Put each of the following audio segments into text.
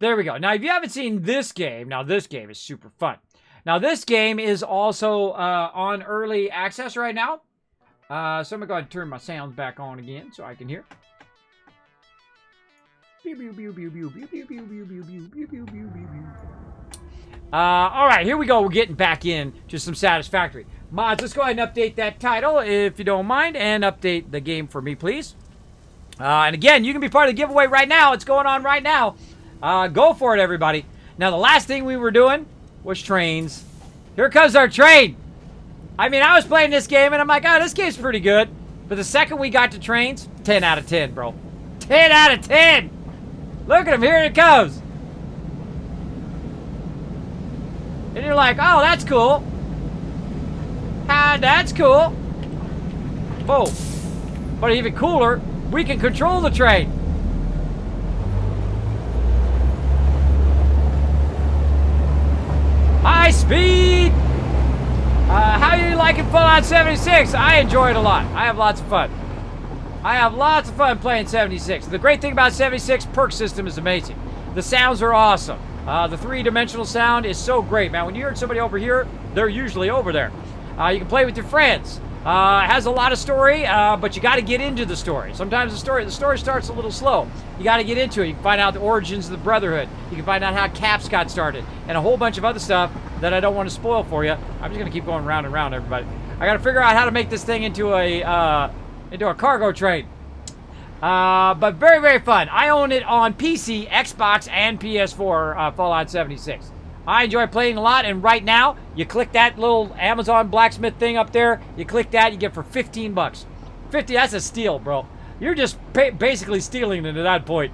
There we go. Now, if you haven't seen this game, now this game is super fun. Now, this game is also on early access right now. So I'm going to go ahead and turn my sounds back on again so I can hear. All right, here we go. We're getting back in to some Satisfactory. Mods, let's go ahead and update that title, if you don't mind, and update the game for me, please. And again, you can be part of the giveaway right now. It's going on right now. Go for it, everybody. Now, the last thing we were doing was trains. Here comes our train. I mean, I was playing this game, and I'm like, oh, this game's pretty good. But the second we got to trains, 10 out of 10, bro. 10 out of 10. Look at him. Here it goes. And you're like, oh, that's cool. Ah, that's cool. Whoa. But even cooler, we can control the train. High speed. How are you liking Fallout 76? I enjoy it a lot. I have lots of fun. I have lots of fun playing 76. The great thing about 76 perk system is amazing. The sounds are awesome. The three-dimensional sound is so great, man. When you hear somebody over here, they're usually over there. You can play with your friends. It has a lot of story, but you got to get into the story. Sometimes the story starts a little slow. You got to get into it. You can find out the origins of the Brotherhood. You can find out how Caps got started, and a whole bunch of other stuff that I don't want to spoil for you. I'm just gonna keep going round and round, everybody. I got to figure out how to make this thing into a cargo train. But very, very fun. I own it on PC, Xbox, and PS4. Fallout 76. I enjoy playing a lot, and right now, you click that little Amazon blacksmith thing up there, you click that, you get for 15 bucks. 50, that's a steal, bro. You're just basically stealing it at that point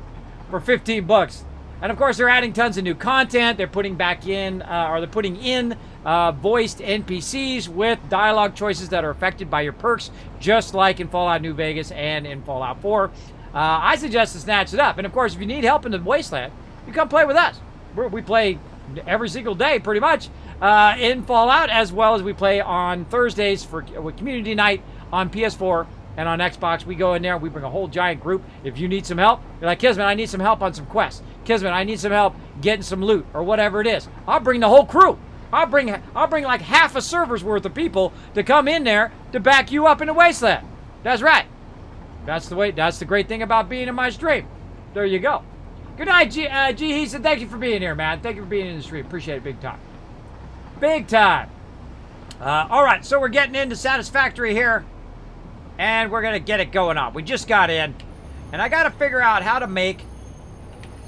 for 15 bucks. And of course, they're adding tons of new content. They're putting back in, or they're putting in voiced NPCs with dialogue choices that are affected by your perks, just like in Fallout New Vegas and in Fallout 4. I suggest to snatch it up. And of course, if you need help in the Wasteland, you come play with us. We play every single day, pretty much, in Fallout, as well as we play on Thursdays with Community Night on PS4 and on Xbox. We go in there, we bring a whole giant group. If you need some help, you're like, Kismet, I need some help on some quests. Kismet, I need some help getting some loot, or whatever it is. I'll bring the whole crew. I'll bring like half a server's worth of people to come in there to back you up in the Wasteland. That's right. That's the great thing about being in my stream. There you go. Good night, G. He said, thank you for being here, man. Thank you for being in the stream. Appreciate it big time. Big time. All right, so we're getting into Satisfactory here, and we're going to get it going on. We just got in, and I got to figure out how to make...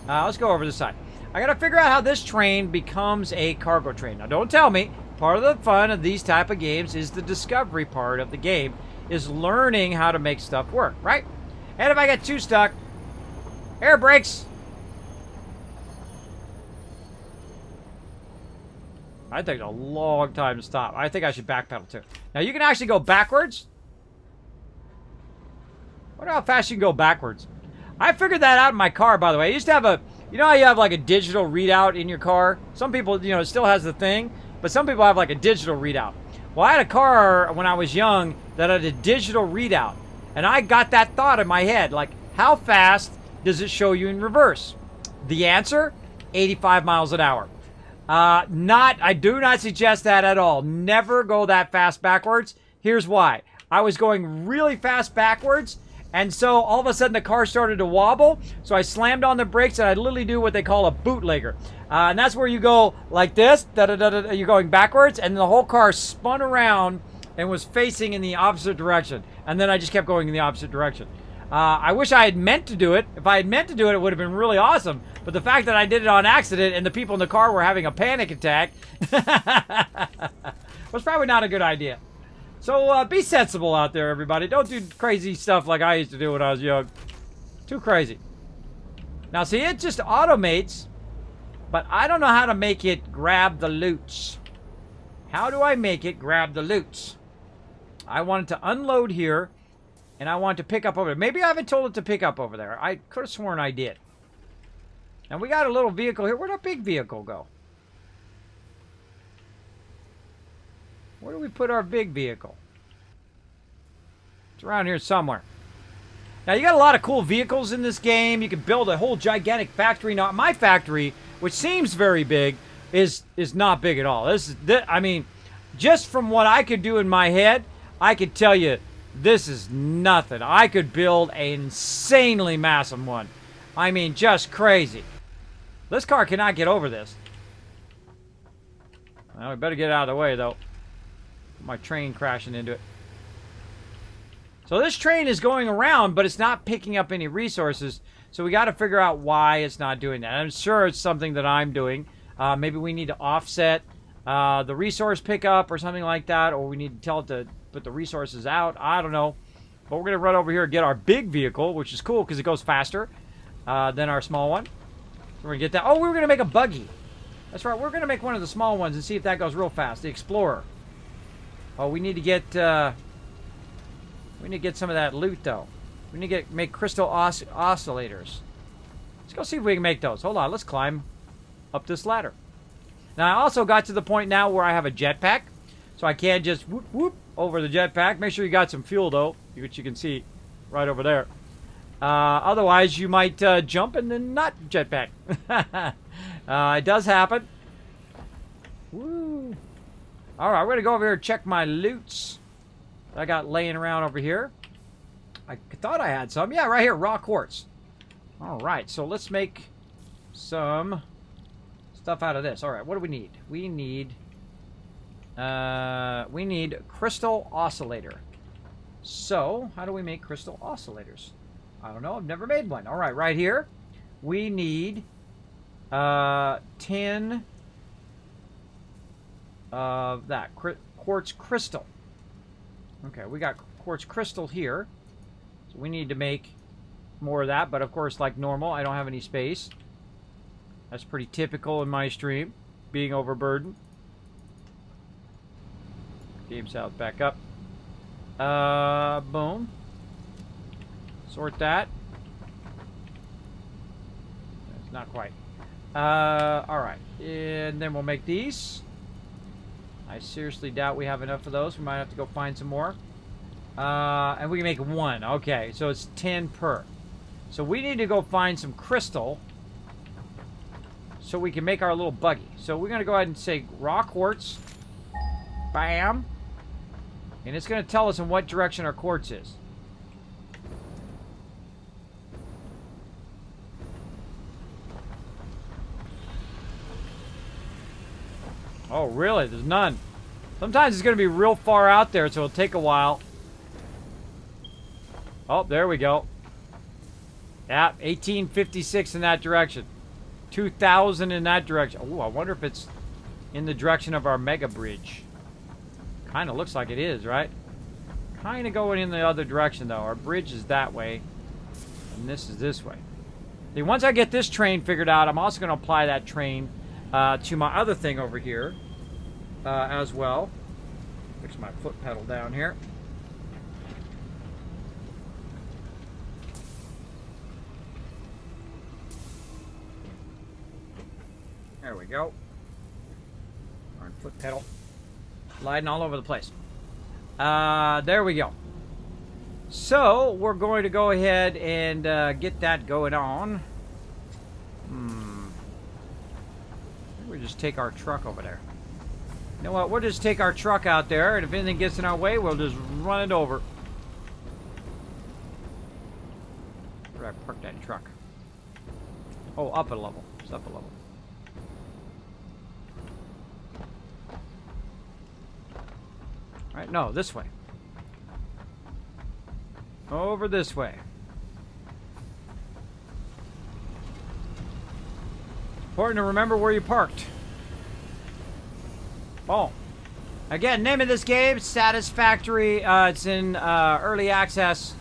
let's go over this side. I got to figure out how this train becomes a cargo train. Now, don't tell me. Part of the fun of these type of games is the discovery part of the game, is learning how to make stuff work, right? And if I get too stuck, air brakes... I think a long time to stop. I think I should backpedal too. Now you can actually go backwards. I wonder how fast you can go backwards. I figured that out in my car, by the way. I used to have you know how you have like a digital readout in your car? Some people, it still has the thing, but some people have like a digital readout. Well, I had a car when I was young that had a digital readout. And I got that thought in my head, like, how fast does it show you in reverse? The answer, 85 miles an hour. I do not suggest that at all. Never go that fast backwards. Here's why. I was going really fast backwards, and so all of a sudden the car started to wobble, so I slammed on the brakes, and I literally do what they call a bootlegger. And that's where you go like this, you're going backwards, and the whole car spun around and was facing in the opposite direction. And then I just kept going in the opposite direction. I wish I had meant to do it. If I had meant to do it, it would have been really awesome. But the fact that I did it on accident and the people in the car were having a panic attack was probably not a good idea. So be sensible out there, everybody. Don't do crazy stuff like I used to do when I was young. Too crazy. Now, see, it just automates, but I don't know how to make it grab the loots. How do I make it grab the loots? I want it to unload here. And I want to pick up over there. Maybe I haven't told it to pick up over there. I could have sworn I did. And we got a little vehicle here. Where'd our big vehicle go? Where do we put our big vehicle? It's around here somewhere. Now, you got a lot of cool vehicles in this game. You can build a whole gigantic factory. Now, my factory, which seems very big, is not big at all. I mean, just from what I could do in my head, I could tell you this is nothing. I could build an insanely massive one. I mean, just crazy. This car cannot get over this. Well, we better get out of the way, though. My train crashing into it. So this train is going around, but it's not picking up any resources. So we got to figure out why it's not doing that. I'm sure it's something that I'm doing. Maybe we need to offset the resource pickup or something like that, or we need to tell it to put the resources out. I don't know. But we're going to run over here and get our big vehicle, which is cool because it goes faster than our small one. So we're going to get that. Oh, we were going to make a buggy. That's right. We're going to make one of the small ones and see if that goes real fast. The Explorer. Oh, we need to get... we need to get some of that loot, though. We need to make crystal oscillators. Let's go see if we can make those. Hold on, let's climb up this ladder. Now, I also got to the point now where I have a jetpack. So I can just whoop, whoop over the jetpack. Make sure you got some fuel, though, which you can see right over there. Otherwise, you might jump and then not jetpack. It does happen. Woo. All right, we're going to go over here and check my loots I got laying around over here. I thought I had some. Yeah, right here, raw quartz. All right, so let's make some stuff out of this. All right, what do we need? We need crystal oscillator. So, how do we make crystal oscillators? I don't know. I've never made one. All right, right here, we need 10 of that quartz crystal. Okay, we got quartz crystal here. So we need to make more of that, but of course, like normal, I don't have any space. That's pretty typical in my stream, being overburdened. Game sounds back up. Boom. Sort that. That's not quite. Alright. And then we'll make these. I seriously doubt we have enough of those. We might have to go find some more. And we can make one. Okay, so it's 10 per. So we need to go find some crystal so we can make our little buggy. So we're going to go ahead and say raw quartz. Bam. And it's going to tell us in what direction our quartz is. Oh, really? There's none. Sometimes it's going to be real far out there, so it'll take a while. Oh, there we go. Yeah, 1856 in that direction. 2000 in that direction. Oh, I wonder if it's in the direction of our mega bridge. Kind of looks like it is, right? Kind of going in the other direction, though. Our bridge is that way, and this is this way. See, once I get this train figured out, I'm also going to apply that train to my other thing over here as well. Fix my foot pedal down here. There we go. Darn foot pedal. Sliding all over the place. There we go. So, we're going to go ahead and get that going on. We'll just take our truck over there. You know what? We'll just take our truck out there, and if anything gets in our way, we'll just run it over. Where did I park that truck? Oh, up a level. It's up a level. Alright, no, this way. Over this way. Important to remember where you parked. Oh. Again, name of this game, Satisfactory. It's in early access.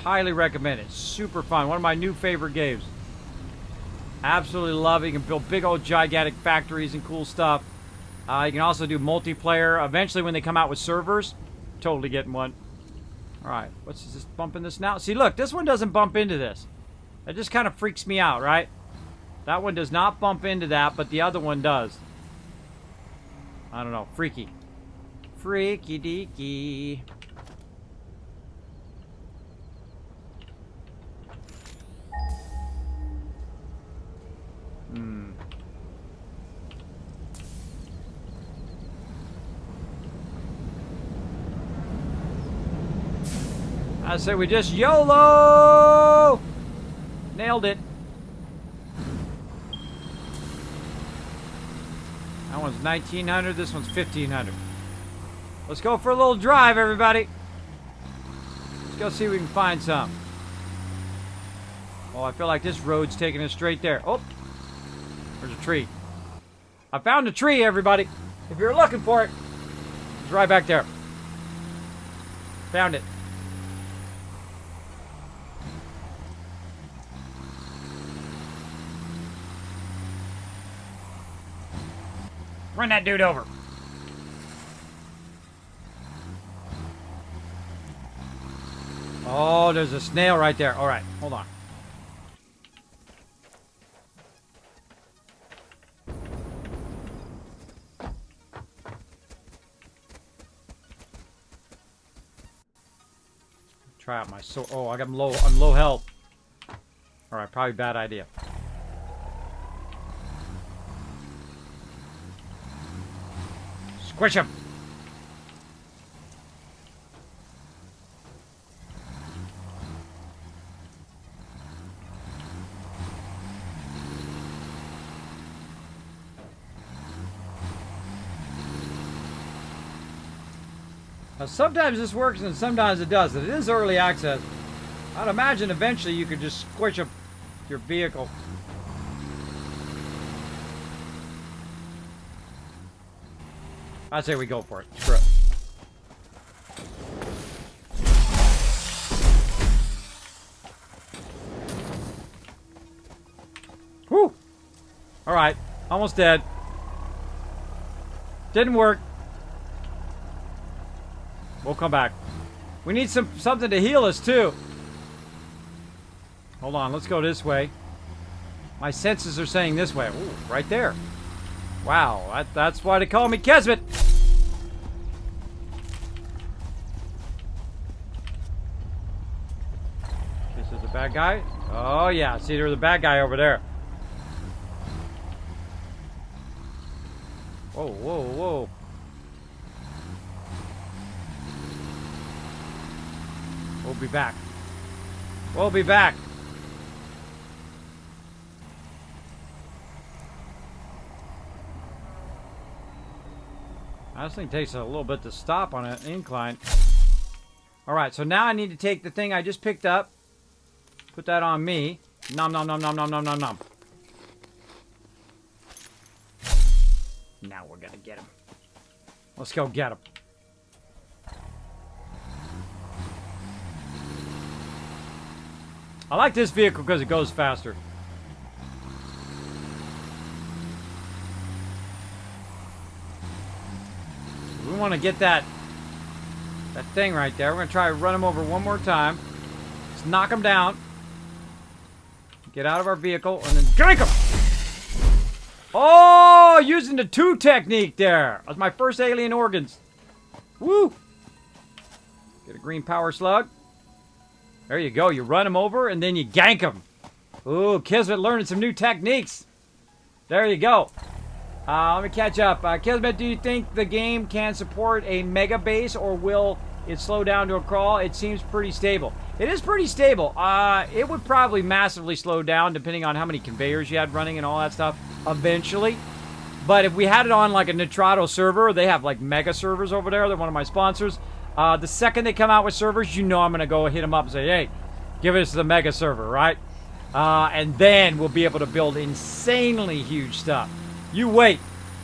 Highly recommend it. Super fun. One of my new favorite games. Absolutely love it. You can build big old gigantic factories and cool stuff. You can also do multiplayer. Eventually, when they come out with servers, totally getting one. Alright, what's this bumping this now? See, look, this one doesn't bump into this. That just kind of freaks me out, right? That one does not bump into that, but the other one does. I don't know. Freaky. Freaky deaky. I say we just YOLO! Nailed it. That one's 1900, this one's 1500. Let's go for a little drive, everybody. Let's go see if we can find some. Oh, I feel like this road's taking us straight there. Oh, there's a tree. I found a tree, everybody. If you're looking for it, it's right back there. Found it. Run that dude over. Oh, there's a snail right there. All right, hold on. Try out my sword. Oh, I'm low health. All right, probably bad idea. Squish him. Now, sometimes this works and sometimes it doesn't. It is early access. I'd imagine eventually you could just squish up your vehicle. I'd say we go for it. Screw it. Whew! Alright. Almost dead. Didn't work. We'll come back. We need something to heal us, too. Hold on. Let's go this way. My senses are saying this way. Ooh, right there. Wow. That's why they call me Kismet. This is the bad guy. Oh, yeah. See, there's a bad guy over there. Whoa, whoa, whoa. We'll be back. We'll be back. This thing takes a little bit to stop on an incline. Alright, so now I need to take the thing I just picked up. Put that on me. Nom nom nom nom nom nom nom nom. Now we're gonna get him. Let's go get him. I like this vehicle because it goes faster. We want to get that thing right there. We're going to try to run him over one more time. Let's knock him down. Get out of our vehicle and then drink him. Oh, using the 2 technique there. That's my first alien organs. Woo. Get a green power slug. There you go. You run him over, and then you gank him. Ooh, Kismet learning some new techniques. There you go. Let me catch up. Kismet, do you think the game can support a mega base, or will it slow down to a crawl? It seems pretty stable. It is pretty stable. It would probably massively slow down, depending on how many conveyors you had running and all that stuff, eventually. But if we had it on, like, a Nitrado server, they have, like, mega servers over there. They're one of my sponsors. The second they come out with servers, you know I'm going to go hit them up and say, hey, give us the mega server, right? And then we'll be able to build insanely huge stuff. You wait.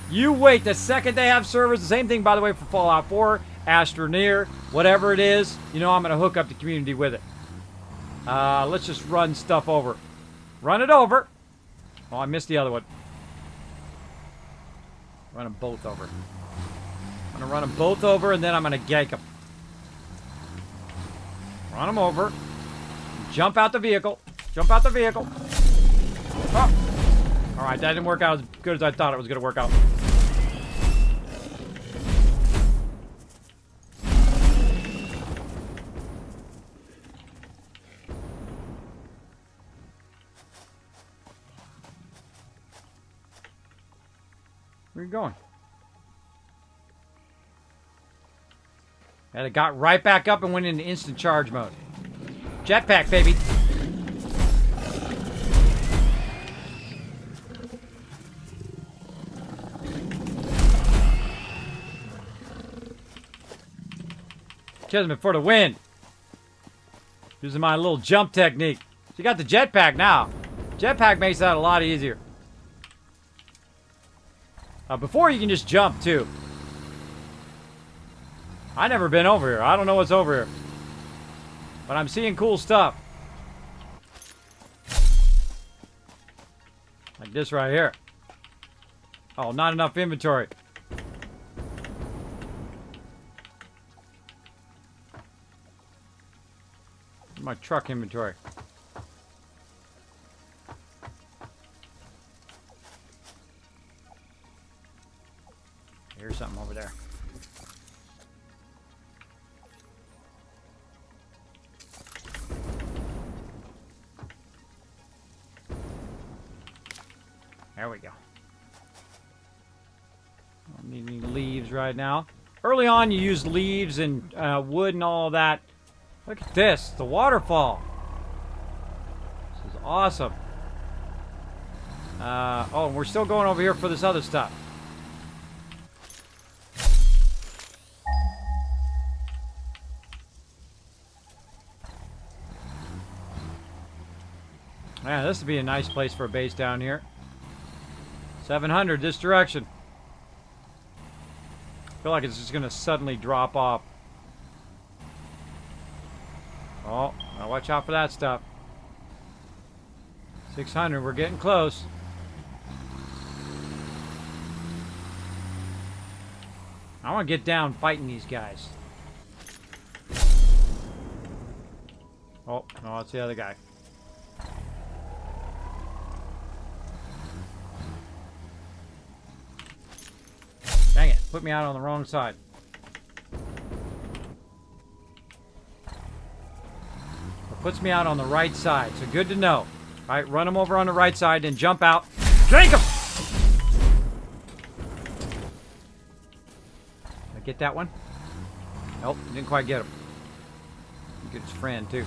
You wait. The second they have servers, the same thing, by the way, for Fallout 4, Astroneer, whatever it is, you know I'm going to hook up the community with it. Let's just run stuff over. Run it over. Oh, I missed the other one. Run them both over. I'm going to run them both over, and then I'm going to gank them. Run them over. Jump out the vehicle. Jump out the vehicle. Oh. Alright, that didn't work out as good as I thought it was going to work out. Where are you going? And it got right back up and went into instant charge mode. Jetpack, baby. Kismet for the win. Using my little jump technique. So you got the jetpack now. Jetpack makes that a lot easier. Before you can just jump too. I never been over here. I don't know what's over here. But I'm seeing cool stuff. Like this right here. Oh, not enough inventory. My truck inventory. Here's something over there. There we go. Don't need any leaves right now. Early on, you use leaves and wood and all that. Look at this, the waterfall. This is awesome. Oh, we're still going over here for this other stuff. Yeah, this would be a nice place for a base down here. 700 this direction. I feel like it's just going to suddenly drop off. Oh, now watch out for that stuff. 600, we're getting close. I want to get down fighting these guys. Oh, no, it's the other guy. Dang it, put me out on the wrong side. Puts me out on the right side, so good to know. All right, run him over on the right side, then jump out. Drink him! Did I get that one? Nope, didn't quite get him. Get his friend, too.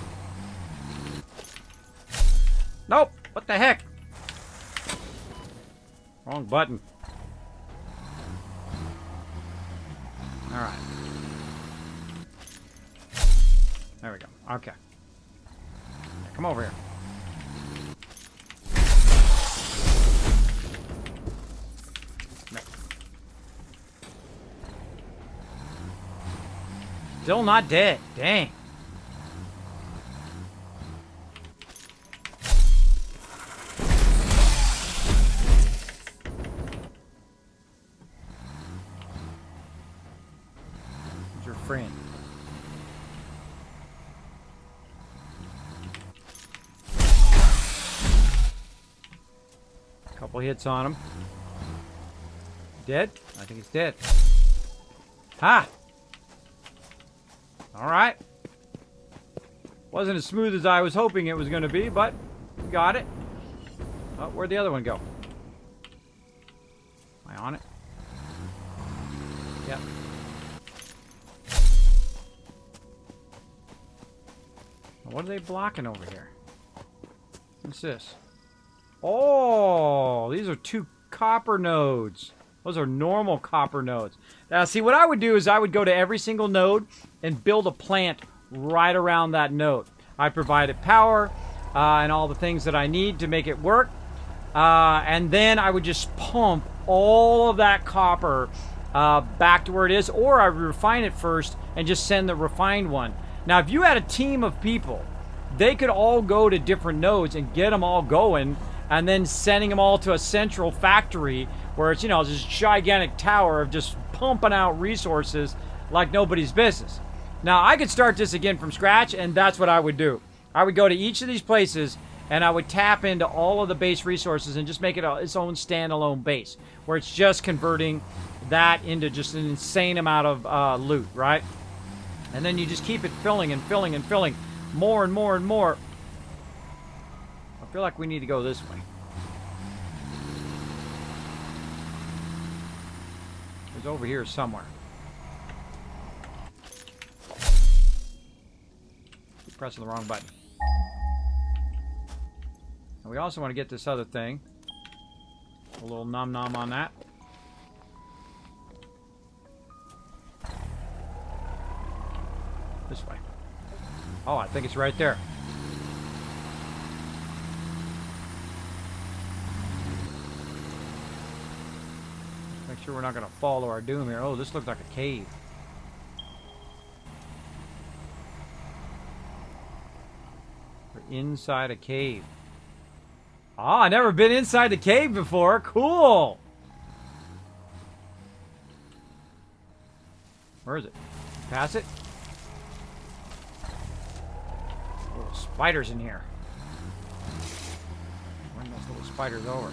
Nope, what the heck? Wrong button. All right. There we go, okay. Come over here. No. Still not dead. Dang. Who's your friend? Couple hits on him. Dead? I think he's dead. Ha! Alright. Wasn't as smooth as I was hoping it was going to be, but we got it. Oh, where'd the other one go? Am I on it? Yep. What are they blocking over here? What's this? Oh, these are 2 copper nodes. Those are normal copper nodes. Now, see, what I would do is I would go to every single node and build a plant right around that node. I provided power and all the things that I need to make it work. And then I would just pump all of that copper back to where it is, or I would refine it first and just send the refined one. Now, if you had a team of people, they could all go to different nodes and get them all going, and then sending them all to a central factory where it's, you know, this gigantic tower of just pumping out resources like nobody's business. Now, I could start this again from scratch, and that's what I would do. I would go to each of these places, and I would tap into all of the base resources and just make it its own standalone base, where it's just converting that into just an insane amount of loot, right? And then you just keep it filling and filling and filling more and more and more. I feel like we need to go this way. It's over here somewhere. Keep pressing the wrong button. And we also want to get this other thing. A little nom nom on that. This way. Oh, I think it's right there. Make sure we're not going to fall to our doom here. Oh, this looks like a cave. We're inside a cave. Ah, I've never been inside the cave before. Cool. Where is it? Pass it? Little spiders in here. Bring those little spiders over.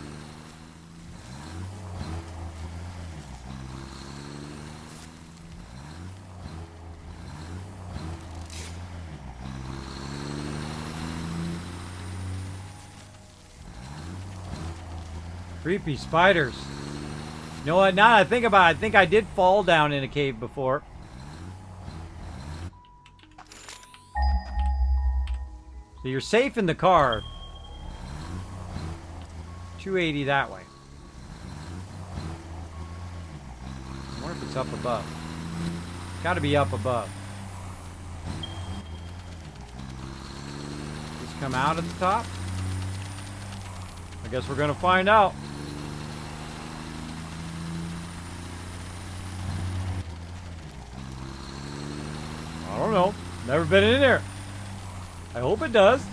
Creepy spiders. You know what? Now that I think about it, I think I did fall down in a cave before. So you're safe in the car. 280 that way. I wonder if it's up above. Gotta be up above. Just come out at the top. I guess we're gonna find out. I don't know. Never been in there. I hope it does.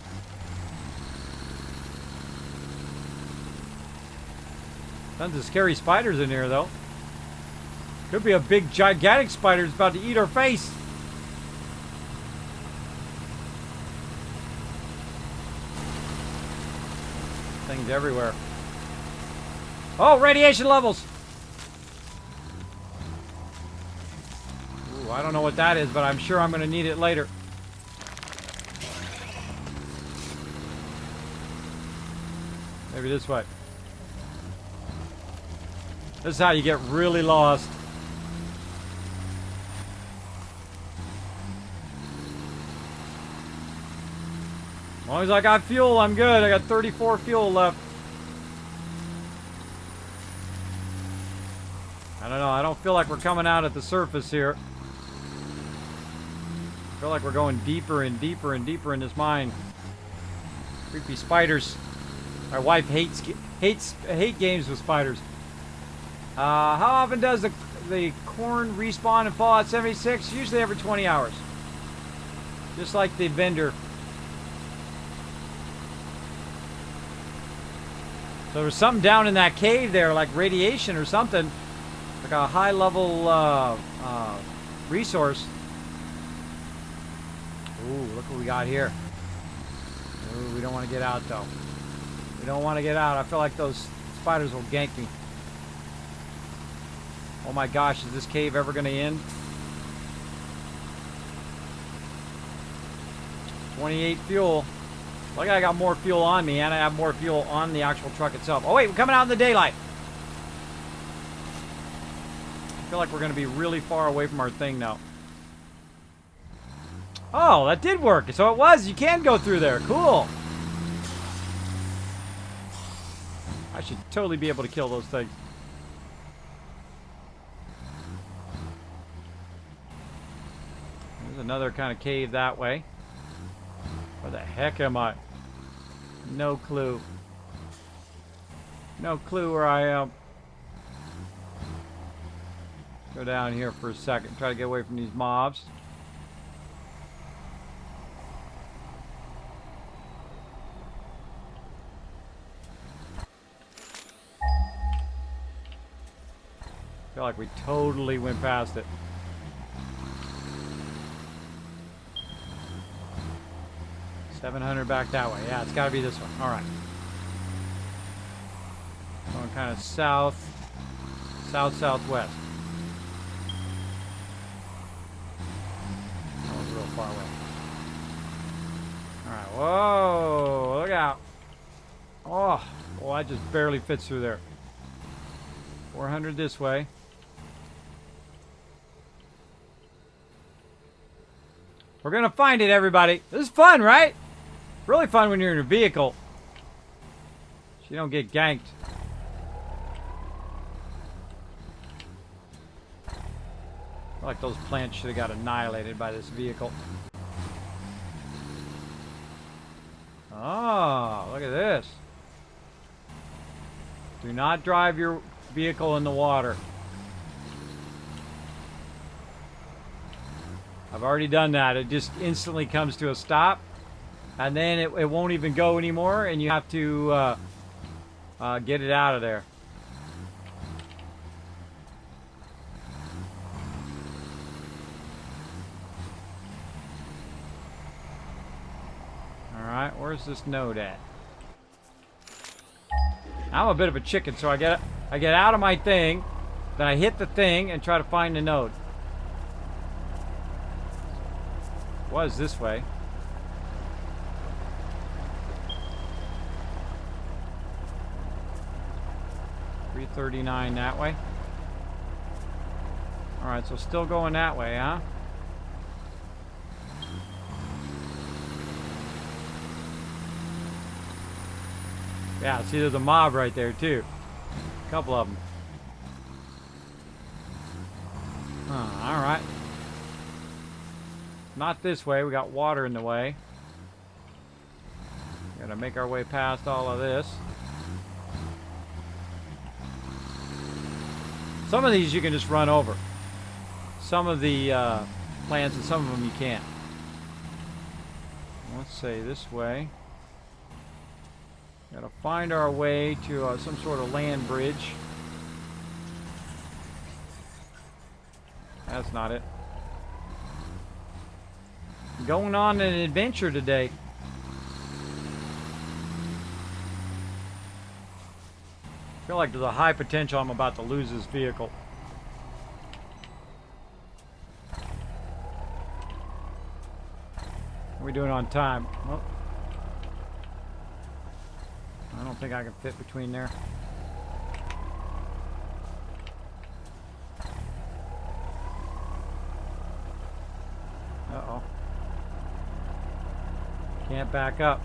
Tons of scary spiders in here, though. Could be a big, gigantic spider that's about to eat our face. Things everywhere. Oh, radiation levels. Ooh, I don't know what that is, but I'm sure I'm going to need it later. Maybe this way. This is how you get really lost. As long as I got fuel, I'm good. I got 34 fuel left. I don't know. I don't feel like we're coming out at the surface here. I feel like we're going deeper and deeper and deeper in this mine. Creepy spiders. My wife hates games with spiders. How often does the corn respawn in Fallout 76? Usually every 20 hours. Just like the vendor. So there's something down in that cave there, like radiation or something. Like a high level resource. Ooh, look what we got here. Ooh, we don't want to get out though. We don't want to get out. I feel like those spiders will gank me. Oh my gosh, is this cave ever going to end? 28 fuel. Like I got more fuel on me, and I have more fuel on the actual truck itself. Oh wait, we're coming out in the daylight. I feel like we're going to be really far away from our thing now. Oh, that did work. So it was. You can go through there. Cool. I should totally be able to kill those things. There's another kind of cave that way. Where the heck am I? No clue. No clue where I am. Go down here for a second. Try to get away from these mobs. I feel like we totally went past it. $700 back that way. Yeah, it's got to be this one. All right. Going kind of south, southwest. That was real far away. All right. Whoa! Look out! Oh, well, that just barely fits through there. 400 this way. We're gonna find it, everybody. This is fun, right? Really fun when you're in a vehicle. So you don't get ganked. I feel like those plants should have got annihilated by this vehicle. Oh, look at this. Do not drive your vehicle in the water. I've already done that. It just instantly comes to a stop. And then it won't even go anymore. And you have to get it out of there. Alright, where's this node at? I'm a bit of a chicken, so I get out of my thing, then I hit the thing and try to find the node. Was this way. $339 that way. Alright, so still going that way, huh? Yeah, see, there's a mob right there, too. A couple of them. Alright. Not this way. We got water in the way. Gotta make our way past all of this. Some of these you can just run over. Some of the plants and some of them you can't. Let's say this way. Gotta find our way to some sort of land bridge. That's not it. Going on an adventure today. I feel like there's a high potential I'm about to lose this vehicle. How are we doing on time? Well, I don't think I can fit between there. Uh-oh. Can't back up.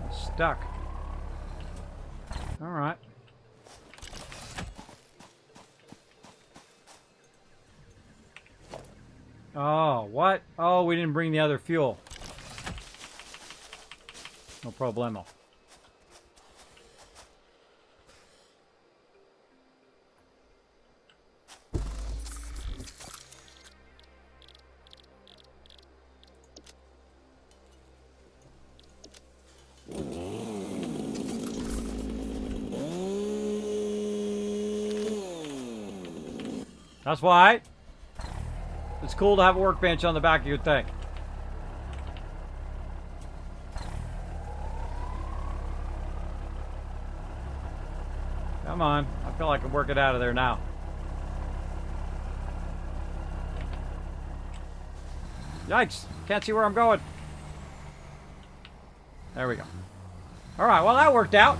I'm stuck. All right. Oh, what? Oh, we didn't bring the other fuel. No problemo. That's why it's cool to have a workbench on the back of your thing. Come on. I feel like I can work it out of there now. Yikes. Can't see where I'm going. There we go. Alright, well that worked out.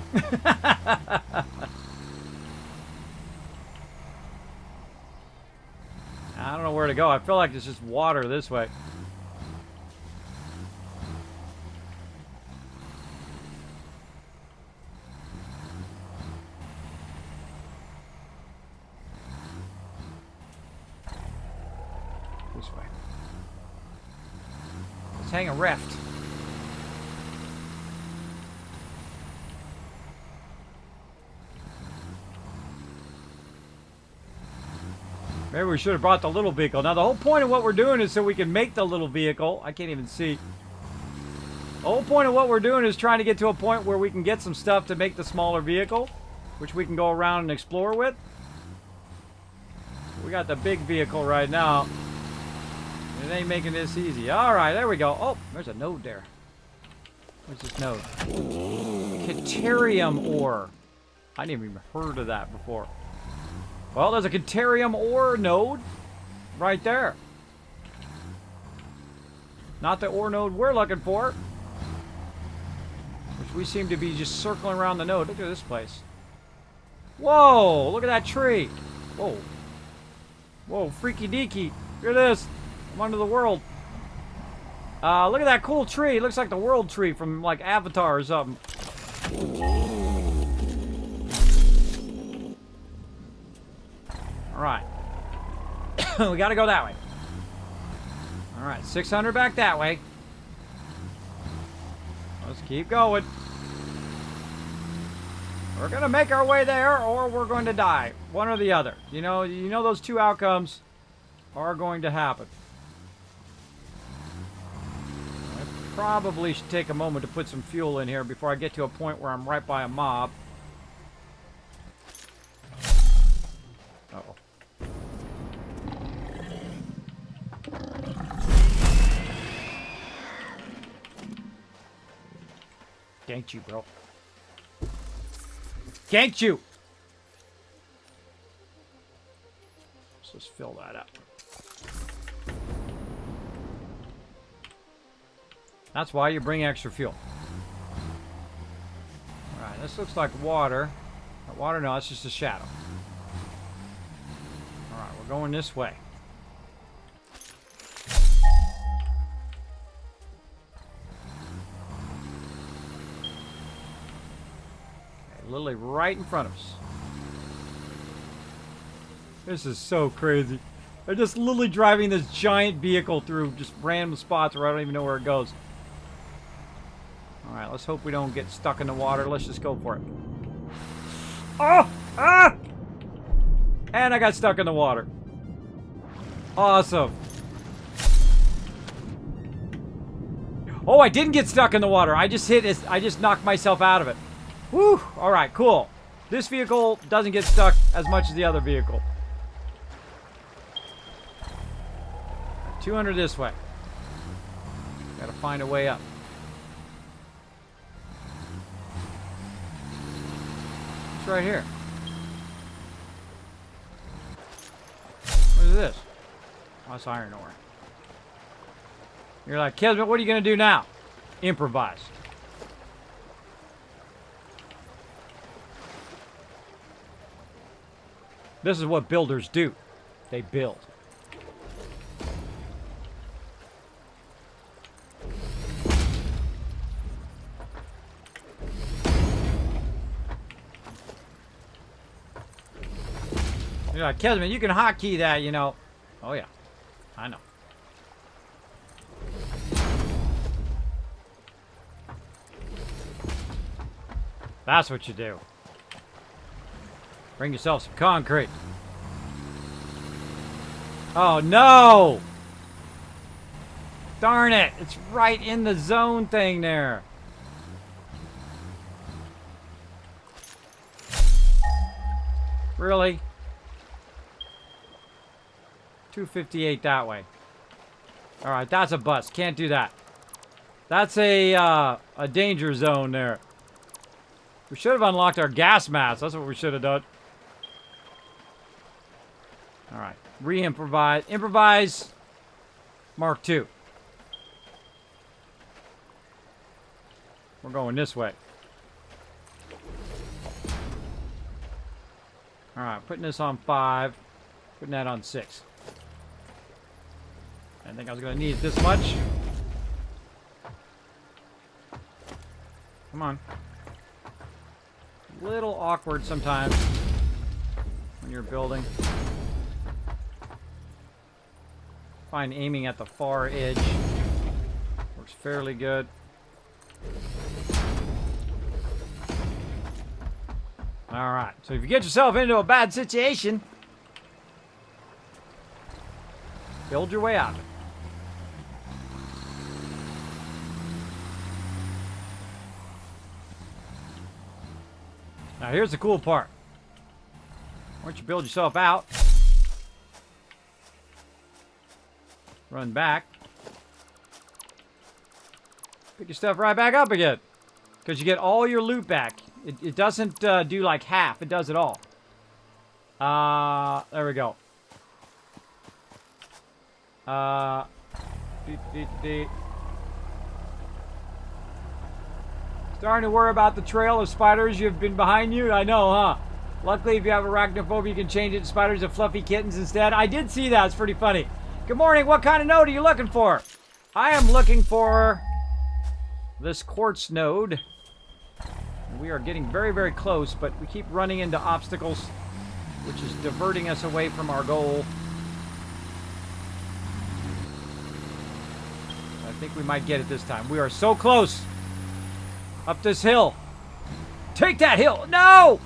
I don't know where to go. I feel like there's just water this way. This way. Let's hang a rift. Maybe we should have brought the little vehicle. Now, the whole point of what we're doing is so we can make the little vehicle. I can't even see. The whole point of what we're doing is trying to get to a point where we can get some stuff to make the smaller vehicle, which we can go around and explore with. We got the big vehicle right now. It ain't making this easy. All right, there we go. Oh, there's a node there. Where's this node? Caterium ore. I didn't even heard of that before. Well, there's a Caterium ore node right there. Not the ore node we're looking for. We're Which we seem to be just circling around the node. Look at this place. Whoa! Look at that tree. Whoa. Whoa, freaky deaky. Look at this. I'm under the world. Look at that cool tree. It looks like the world tree from, like, Avatar or something. Alright. We gotta go that way. Alright, 600 back that way. Let's keep going. We're gonna make our way there, or we're going to die. One or the other. You know those two outcomes are going to happen. I probably should take a moment to put some fuel in here before I get to a point where I'm right by a mob. Uh-oh. Ganked you, bro. Ganked you! Let's just fill that up. That's why you bring extra fuel. Alright, this looks like water. Water, no, it's just a shadow. Alright, we're going this way. Literally right in front of us. This is so crazy. They're just literally driving this giant vehicle through just random spots where I don't even know where it goes. Alright, let's hope we don't get stuck in the water. Let's just go for it. Oh! Ah! And I got stuck in the water. Awesome. Oh, I didn't get stuck in the water. I just knocked myself out of it. Whew! Alright, cool. This vehicle doesn't get stuck as much as the other vehicle. 200 this way. Gotta find a way up. It's right here. What is this? Oh, it's iron ore. You're like, Kismet, what are you gonna do now? Improvise. This is what builders do. They build. You're like, Kismet, you can hotkey that, you know. Oh, yeah. I know. That's what you do. Bring yourself some concrete. Oh, no! Darn it! It's right in the zone thing there. Really? 258 that way. Alright, that's a bust. Can't do that. That's a danger zone there. We should have unlocked our gas mask. That's what we should have done. Alright. Re-improvise. Improvise. Mark 2. We're going this way. Alright, putting this on 5. Putting that on 6. I didn't think I was going to need it this much. Come on. A little awkward sometimes when you're building. Find aiming at the far edge works fairly good. Alright, so if you get yourself into a bad situation, build your way out of it. Now here's the cool part. Once you build yourself out, run back, pick your stuff right back up again, because you get all your loot back. It doesn't do like half, it does it all. There we go. Starting to worry about the trail of spiders you've been behind you? I know, huh? Luckily, if you have arachnophobia, you can change it to spiders of fluffy kittens instead. I did see that. It's pretty funny. Good morning. What kind of node are you looking for? I am looking for this quartz node. We are getting very, very close, but we keep running into obstacles, which is diverting us away from our goal. I think we might get it this time. We are so close. Up this hill. Take that hill. No!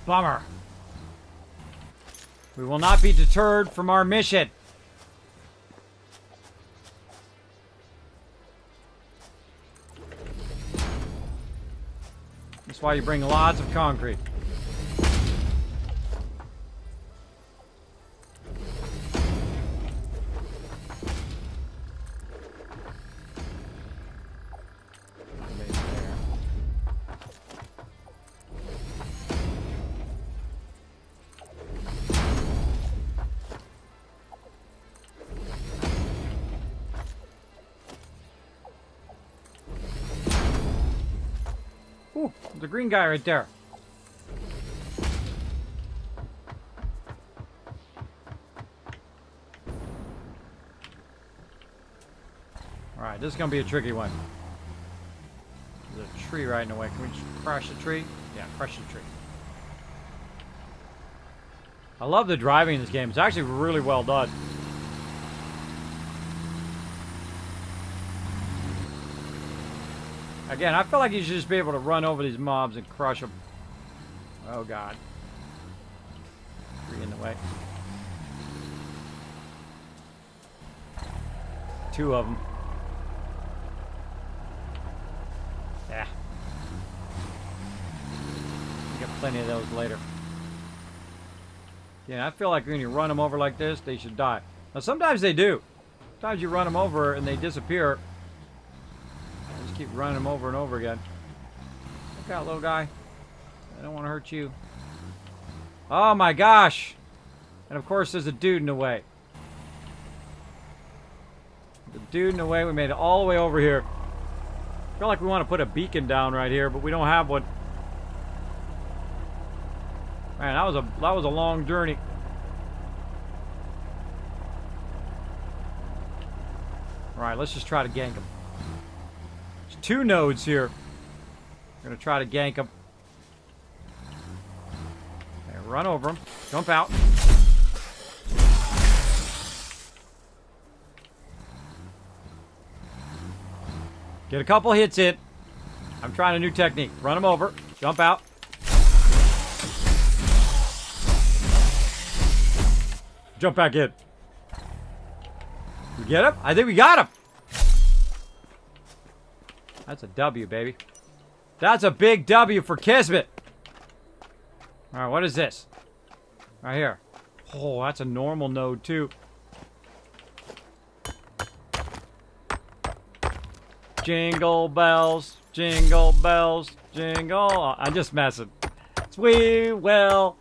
Bummer. We will not be deterred from our mission. That's why you bring lots of concrete. Ooh, the green guy right there. Alright, this is going to be a tricky one. There's a tree right in the way. Can we just crush the tree? Yeah, crush the tree. I love the driving in this game. It's actually really well done. Again, I feel like you should just be able to run over these mobs and crush them. Oh, God. Tree in the way. Two of them. Yeah. We'll get plenty of those later. Yeah, I feel like when you run them over like this, they should die. Now, sometimes they do. Sometimes you run them over and they disappear. Just keep running them over and over again. Look out, little guy. I don't want to hurt you. Oh, my gosh. And, of course, there's a dude in the way. The dude in the way. We made it all the way over here. I feel like we want to put a beacon down right here, but we don't have one. Man, that was a long journey. All right, let's just try to gank him. There's two nodes here. We're gonna try to gank him. Okay, run over him. Jump out. Get a couple hits in. I'm trying a new technique. Run him over. Jump out. Jump back in. We get him? I think we got him. That's a W, baby. That's a big W for Kismet. All right, what is this? Right here. Oh, that's a normal node, too. Jingle bells, jingle bells, jingle. Oh, I'm just messing. It's we will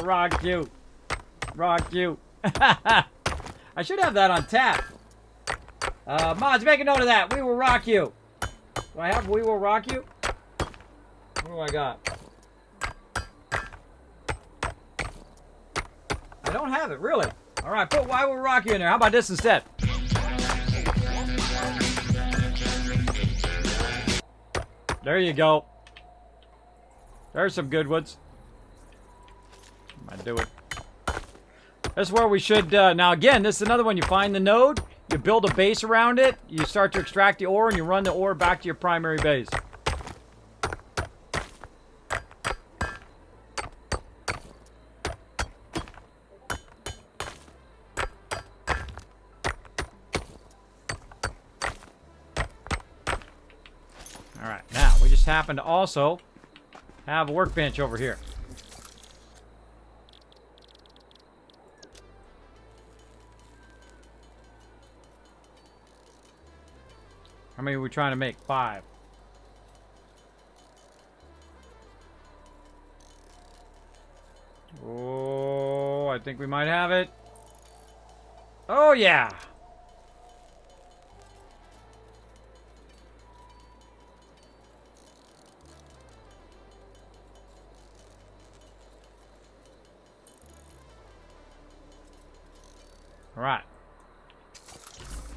rock you. Rock you. I should have that on tap. Mods, make a note of that. We will rock you. Do I have we will rock you? What do I got? I don't have it, really. All right, put why will rock you in there. How about this instead? There you go. There's some good ones. Might do it. That's where we should, now again, this is another one. You find the node, you build a base around it, you start to extract the ore, and you run the ore back to your primary base. Alright, now, we just happen to also have a workbench over here. many are we trying to make? 5. Oh, I think we might have it. Oh, yeah. All right.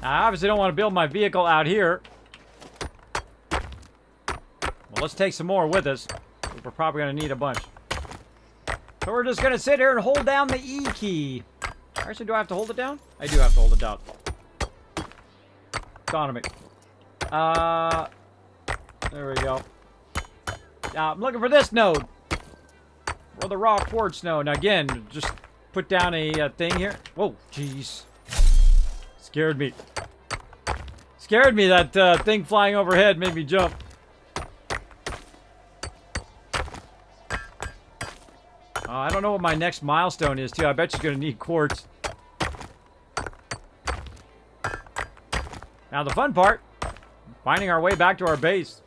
Now, I obviously don't want to build my vehicle out here. Well, let's take some more with us. We're probably going to need a bunch. So we're just going to sit here and hold down the E key. Actually, do I have to hold it down? I do have to hold it down. Economy. There we go. Now, I'm looking for this node. Or the raw quartz node. Now, again, just put down a thing here. Whoa, jeez. Scared me. Scared me, that thing flying overhead made me jump. I don't know what my next milestone is, too. I bet she's going to need quartz. Now, the fun part, finding our way back to our base.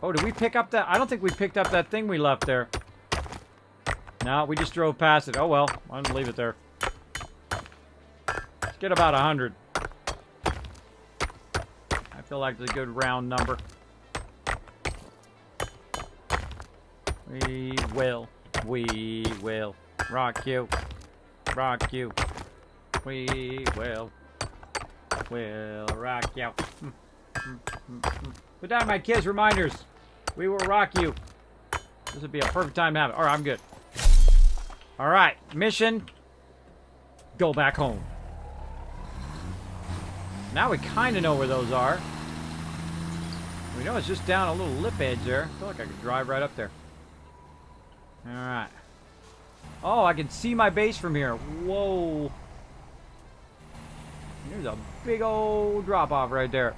Oh, did we pick up that? I don't think we picked up that thing we left there. No, we just drove past it. Oh, well. I'm going to leave it there. Let's get about 100. I feel like it's a good round number. We will rock you, we will rock you. Put down my kids' reminders. We will rock you. This would be a perfect time to have it. All right, I'm good. All right, mission. Go back home. Now we kind of know where those are. We know it's just down a little lip edge there. I feel like I could drive right up there. Alright. Oh, I can see my base from here. Whoa. There's a big old drop off right there.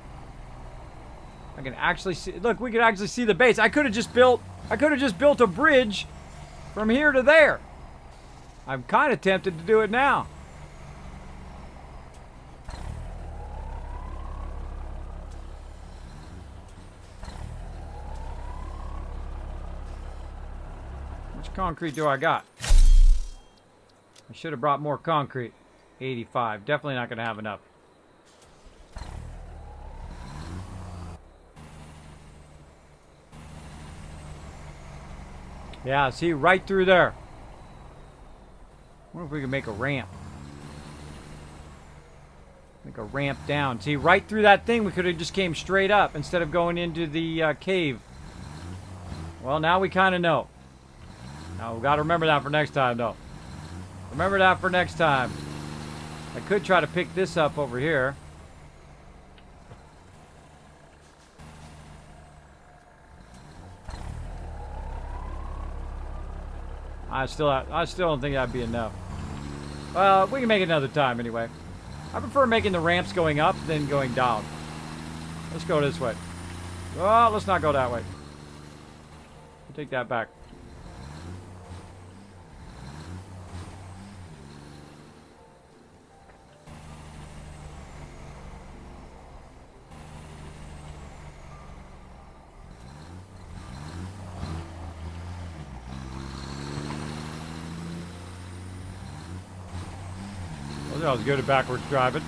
I can actually see. Look, we can actually see the base. I could have just built a bridge from here to there. I'm kind of tempted to do it now. Concrete do I got? I should have brought more concrete. 85. Definitely not going to have enough. Yeah, see, right through there. I wonder if we can make a ramp. Make a ramp down. See, right through that thing, we could have just came straight up instead of going into the cave. Well, now we kind of know. Now, we've got to remember that for next time, though. Remember that for next time. I could try to pick this up over here. I still don't think that'd be enough. Well, we can make it another time anyway. I prefer making the ramps going up than going down. Let's go this way. Well, let's not go that way. I'll take that back. I was good at backwards driving.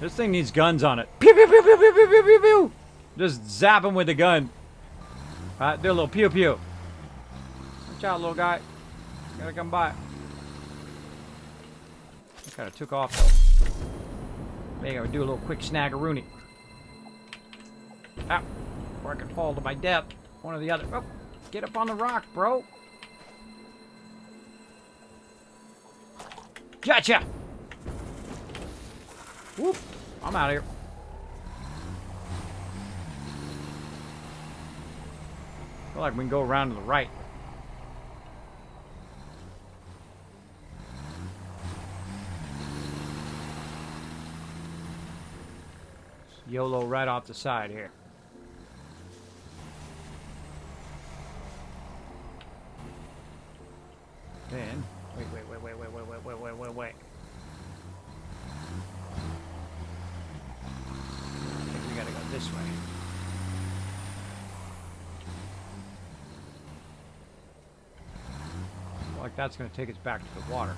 This thing needs guns on it. Pew, pew, pew, pew, pew, pew, pew, pew, pew. Just zap him with the gun. Alright, do a little pew pew. Watch out, little guy. Gotta come by. I kind of took off though. Maybe I would do a little quick snaggeroonie. Ow. Or I could fall to my death. One or the other. Oh, get up on the rock, bro. Gotcha! Whoop! I'm out of here. I feel like we can go around to the right. YOLO right off the side here. Then, wait. this way. Like that's going to take us back to the water.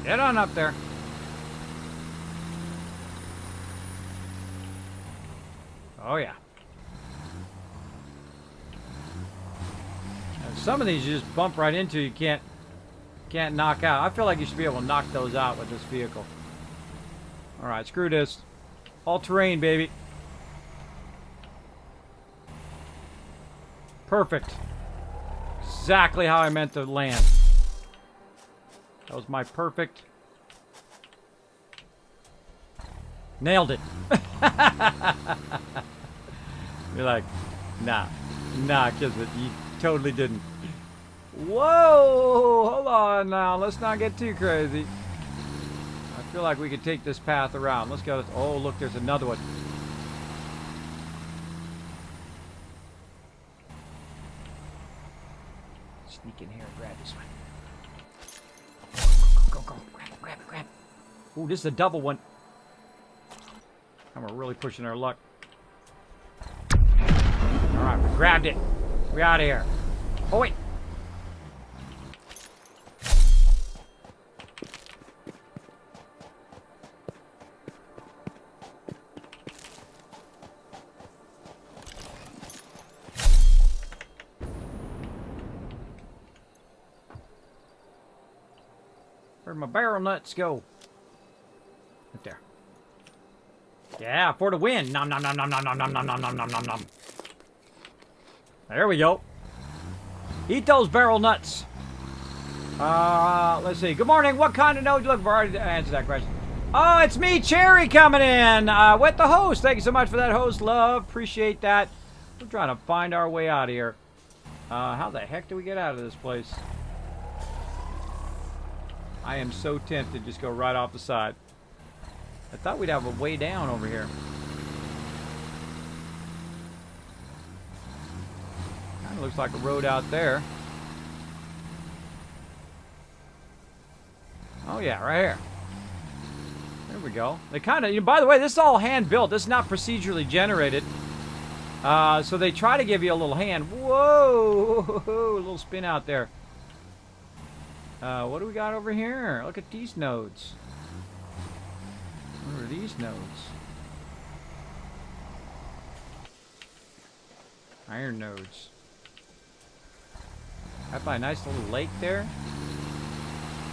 Get on up there. Oh yeah. And some of these you just bump right into. You can't knock out. I feel like you should be able to knock those out with this vehicle. All right, screw this. All terrain, baby. Perfect. Exactly how I meant to land. That was my perfect. Nailed it. You're like, nah, Kismet, you totally didn't. Whoa, hold on now. Let's not get too crazy. I feel like we could take this path around. Let's go. Oh, look, there's another one. Sneak in here and grab this one. Go. Grab it. Ooh, this is a double one. And we're really pushing our luck. Alright, we grabbed it. We out of here. Oh, wait. Where'd my barrel nuts go? Right there. Yeah, for the win. Nom nom nom nom nom nom nom nom nom nom nom nom. There we go. Eat those barrel nuts. Let's see. Good morning. What kind of node you looking for? I already answered that question. Oh, it's me, Cherry, coming in with the host. Thank you so much for that host, love. Appreciate that. We're trying to find our way out of here. How the heck do we get out of this place? I am so tempted to just go right off the side. I thought we'd have a way down over here. Kind of looks like a road out there. Oh yeah, right here. There we go. They kind of, by the way, this is all hand built. This is not procedurally generated. So they try to give you a little hand. Whoa, a little spin out there. What do we got over here? Look at these nodes. What are these nodes? Iron nodes. Got by a nice little lake there.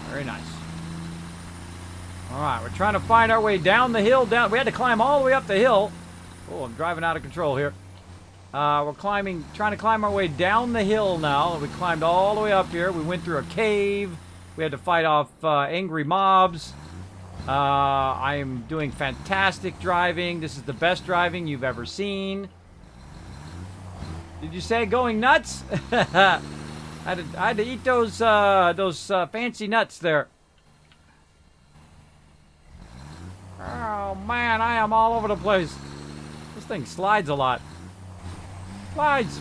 Very nice. Alright, we're trying to find our way down the hill. We had to climb all the way up the hill. Oh, I'm driving out of control here. We're trying to climb our way down the hill now. We climbed all the way up here. We went through a cave. We had to fight off angry mobs. I am doing fantastic driving. This is the best driving you've ever seen. Did you say going nuts? I had to eat those fancy nuts there. Oh man, I am all over the place. This thing slides a lot. Slides.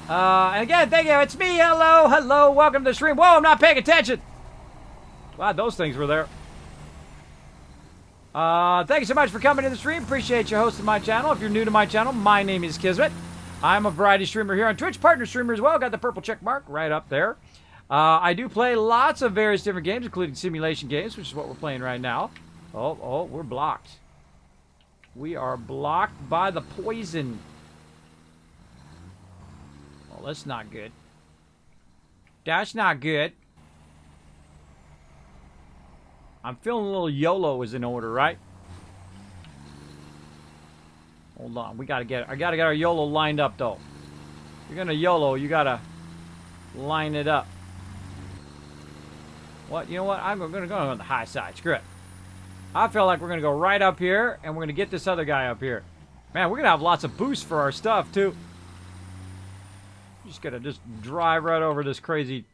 And again, thank you. It's me. Hello. Welcome to the stream. Whoa, I'm not paying attention. Glad those things were there. Thank you so much for coming to the stream. Appreciate you hosting my channel. If you're new to my channel, my name is Kismet. I'm a variety streamer here on Twitch, partner streamer as well. Got the purple check mark right up there. I do play lots of various different games, including simulation games, which is what we're playing right now. Oh, we're blocked. We are blocked by the poison. Well, that's not good. That's not good. I'm feeling a little YOLO is in order, right? Hold on, I gotta get our YOLO lined up though. If you're gonna YOLO, you gotta line it up. What? You know what? I'm gonna go on the high side. Screw it. I feel like we're gonna go right up here, and we're gonna get this other guy up here. Man, we're gonna have lots of boosts for our stuff too. Just gotta drive right over this crazy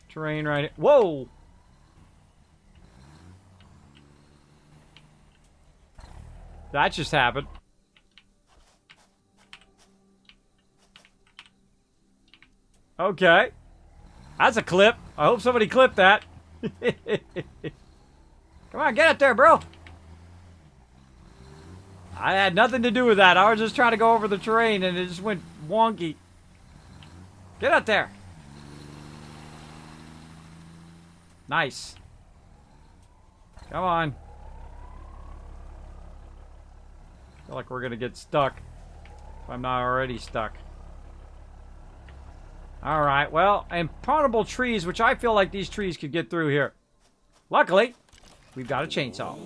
terrain right here. Whoa! That just happened. Okay. That's a clip. I hope somebody clipped that. Come on, get up there, bro. I had nothing to do with that. I was just trying to go over the terrain and it just went wonky. Get up there. Nice. Come on. I feel like we're gonna get stuck. If I'm not already stuck. Alright, well, imponderable trees, which I feel like these trees could get through here. Luckily, we've got a chainsaw.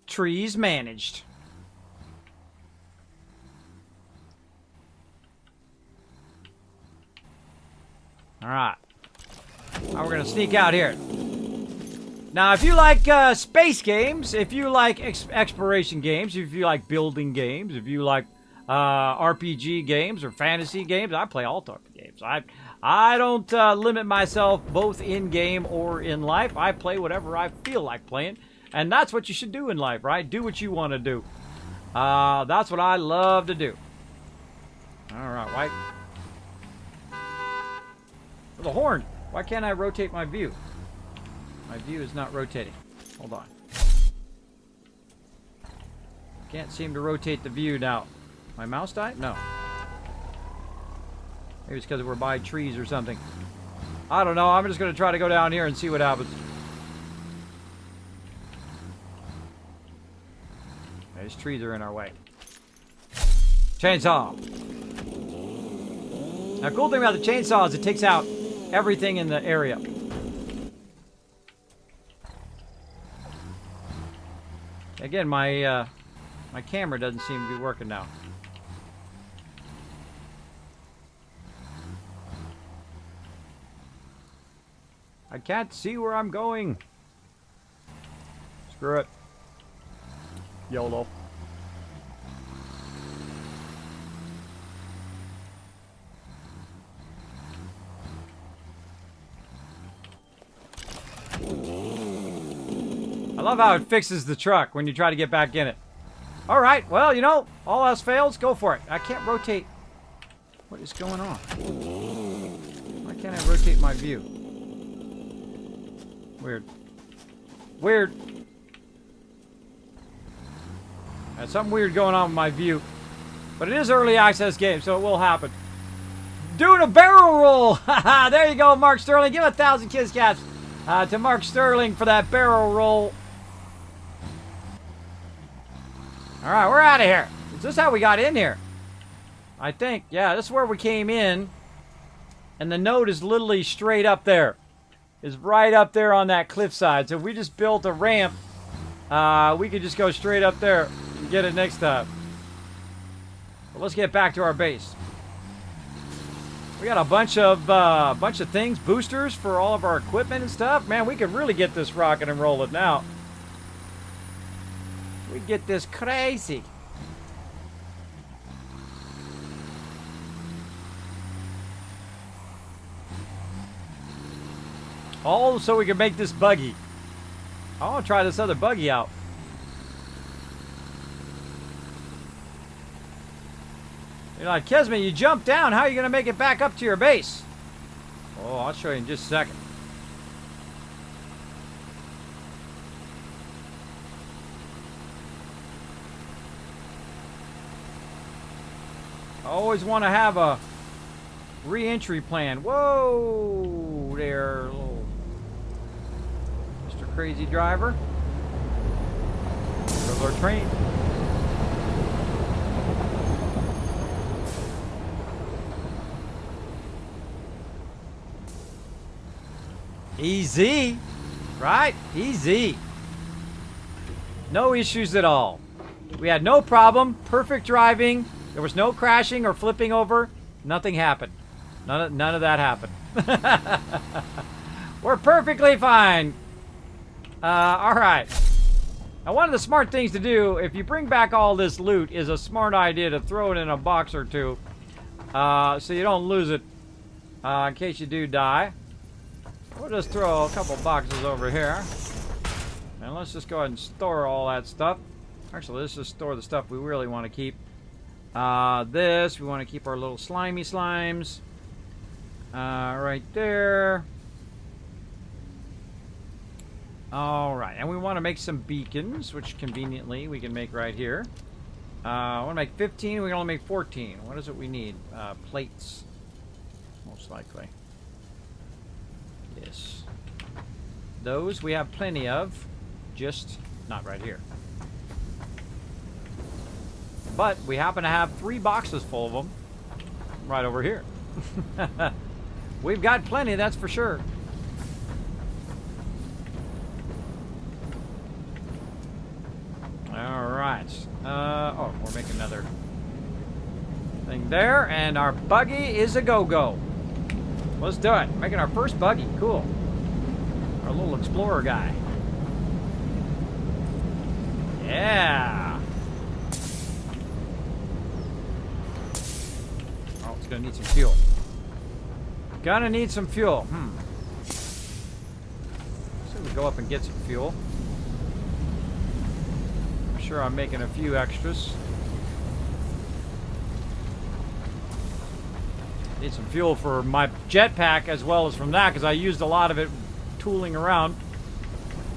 Trees managed. Alright. Now we're gonna sneak out here. Now, if you like space games, if you like exploration games, if you like building games, if you like RPG games or fantasy games, I play all types of games. I don't limit myself both in game or in life. I play whatever I feel like playing, and that's what you should do in life, right? Do what you want to do. That's what I love to do. All right, White. For the horn. Why can't I rotate my view? My view is not rotating. Hold on. Can't seem to rotate the view now. My mouse died? No. Maybe it's because we're by trees or something. I don't know. I'm just going to try to go down here and see what happens. These trees are in our way. Chainsaw. Now, the cool thing about the chainsaw is it takes out everything in the area. Again, my camera doesn't seem to be working now. I can't see where I'm going. Screw it. YOLO. I love how it fixes the truck when you try to get back in it. All right, well, you know, all else fails, go for it. I can't rotate. What is going on? Why can't I rotate my view? Weird. Weird. There's something weird going on with my view. But it is early access game, so it will happen. Doing a barrel roll! Haha, there you go, Mark Sterling. Give 1,000 kiss cats to Mark Sterling for that barrel roll. Alright, we're out of here. Is this how we got in here? I think. Yeah, this is where we came in. And the node is literally straight up there. Is right up there on that cliffside. So if we just built a ramp, we could just go straight up there and get it next time. But let's get back to our base. We got a bunch of things, boosters for all of our equipment and stuff. Man, we could really get this rocking and rolling now. We get this crazy. All so we can make this buggy. I want to try this other buggy out. You're like, Kismet, you jumped down. How are you going to make it back up to your base? Oh, I'll show you in just a second. I always want to have a re-entry plan. Whoa there, little Mr. Crazy Driver. There goes our train. Easy, right? Easy. No issues at all. We had no problem. Perfect driving. There was no crashing or flipping over. Nothing happened. None of that happened. We're perfectly fine. All right. Now, one of the smart things to do, if you bring back all this loot, is a smart idea to throw it in a box or two, so you don't lose it in case you do die. We'll just throw a couple boxes over here. And let's just go ahead and store all that stuff. Actually, let's just store the stuff we really want to keep. This, we want to keep our little slimy slimes. Right there. Alright, and we want to make some beacons, which conveniently we can make right here. I want to make 15, we can only make 14. What is it we need? Plates. Most likely. Yes. Those we have plenty of, just not right here. But we happen to have 3 boxes full of them right over here. We've got plenty, that's for sure. Alright. Oh, we're making another thing there, and our buggy is a go-go. Let's do it. Making our first buggy. Cool. Our little explorer guy. Yeah. Oh, it's gonna need some fuel. Gonna need some fuel. So we go up and get some fuel. I'm sure I'm making a few extras. Need some fuel for my jetpack as well as from that, because I used a lot of it tooling around.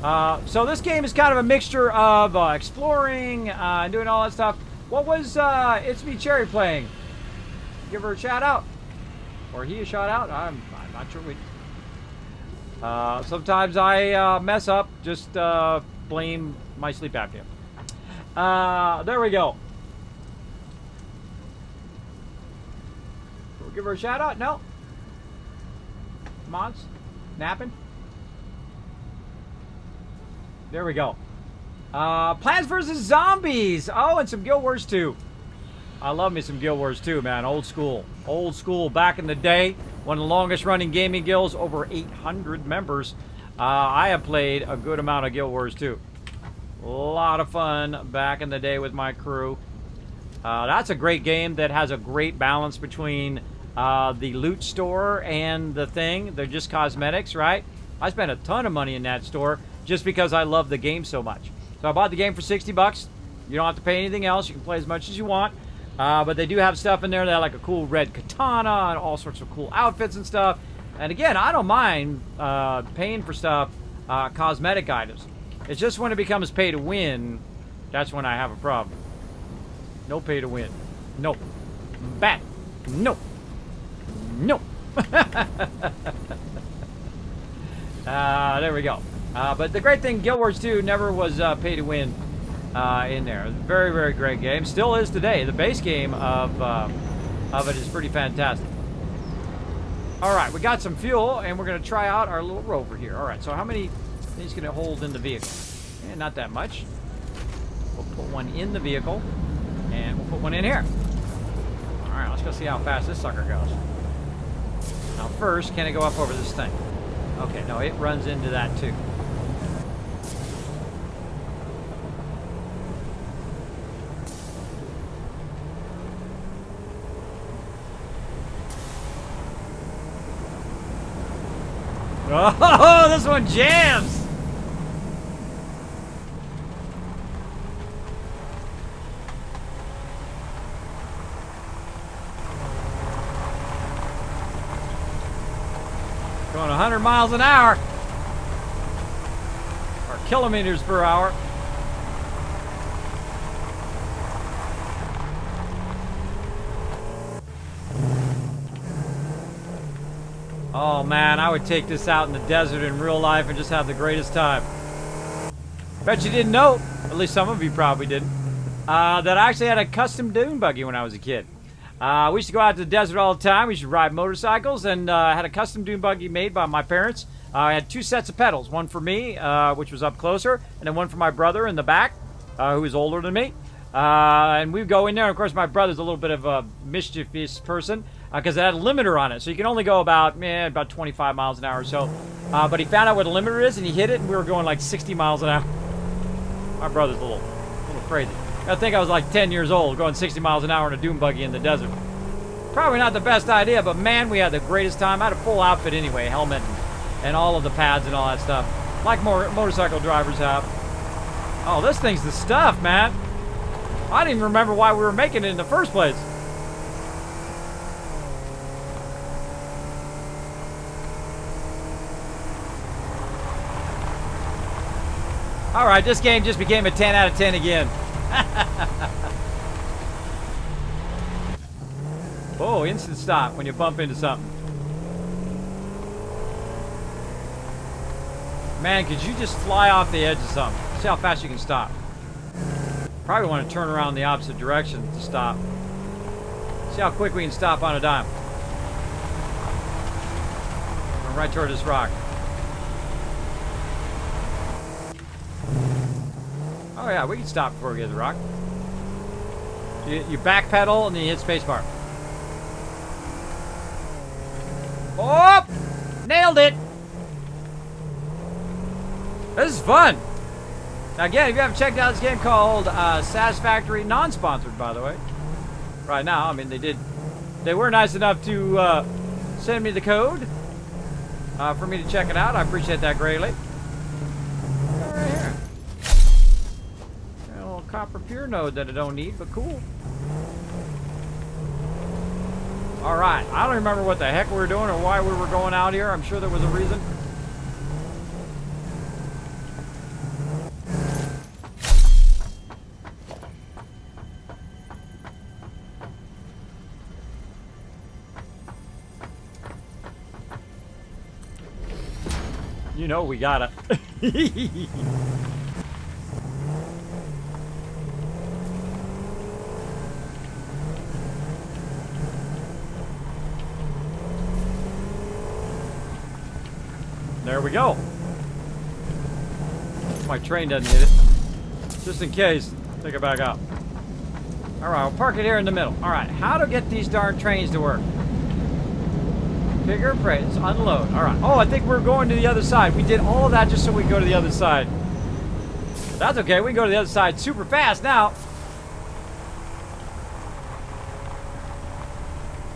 So this game is kind of a mixture of exploring and doing all that stuff. What was It's Me Cherry playing? Give her a shout out. Or he a shout out? I'm not sure. Sometimes I mess up. Just blame my sleep apnea. There we go. We'll give her a shout out. No. Mods napping. There we go. Plants vs. Zombies. Oh, and some Guild Wars 2. I love me some Guild Wars 2, man. Old school. Old school. Back in the day. One of the longest running gaming guilds. Over 800 members. I have played a good amount of Guild Wars 2. A lot of fun back in the day with my crew. That's a great game that has a great balance between the loot store and the thing. They're just cosmetics, right? I spent a ton of money in that store just because I love the game so much. So I bought the game for 60 bucks. You don't have to pay anything else. You can play as much as you want. But they do have stuff in there that like a cool red katana and all sorts of cool outfits and stuff. And again, I don't mind paying for stuff, cosmetic items. It's just when it becomes pay to win, that's when I have a problem. No pay to win. No. Bad. No. No. There we go. But the great thing, Guild Wars 2 never was pay to win in there. Very, very great game. Still is today. The base game of it is pretty fantastic. All right, we got some fuel, and we're going to try out our little rover here. All right, so how many things can it hold in the vehicle? Not that much. We'll put one in the vehicle, and we'll put one in here. All right, let's go see how fast this sucker goes. Now, first, can it go up over this thing? Okay, no, it runs into that too. Oh, this one jams! Going 100 miles an hour. Or kilometers per hour. Oh man, I would take this out in the desert in real life and just have the greatest time. Bet you didn't know, at least some of you probably didn't, that I actually had a custom dune buggy when I was a kid. We used to go out to the desert all the time. We used to ride motorcycles, and I had a custom dune buggy made by my parents. I had 2 sets of pedals, one for me, which was up closer, and then one for my brother in the back, who was older than me. And we'd go in there, and of course my brother's a little bit of a mischievous person, because it had a limiter on it, so you can only go about 25 miles an hour or so. But he found out what a limiter is, and he hit it, and we were going like 60 miles an hour. My brother's a little crazy. I think I was like 10 years old, going 60 miles an hour in a dune buggy in the desert. Probably not the best idea, but man, we had the greatest time. I had a full outfit anyway, helmet and all of the pads and all that stuff, like more motorcycle drivers have. Oh, this thing's the stuff, man. I didn't even remember why we were making it in the first place. Alright, this game just became a 10 out of 10 again. Oh, instant stop when you bump into something. Man, could you just fly off the edge of something? See how fast you can stop. Probably want to turn around the opposite direction to stop. See how quick we can stop on a dime. Going right toward this rock. Oh yeah, we can stop before we get to the rock. You backpedal and then you hit spacebar. Oh! Nailed it! This is fun! Now again, if you haven't checked out this game called Satisfactory, non-sponsored by the way. Right now, I mean they were nice enough to send me the code for me to check it out. I appreciate that greatly. Right here. Got a little copper pure node that I don't need, but cool. Alright, I don't remember what the heck we were doing or why we were going out here. I'm sure there was a reason. You know we got it. There we go. My train doesn't hit it. Just in case, take it back out. Alright, I'll park it here in the middle. Alright, how to get these darn trains to work? Bigger freights, unload. Alright. Oh, I think we're going to the other side. We did all of that just so we can go to the other side. But that's okay. We can go to the other side super fast now.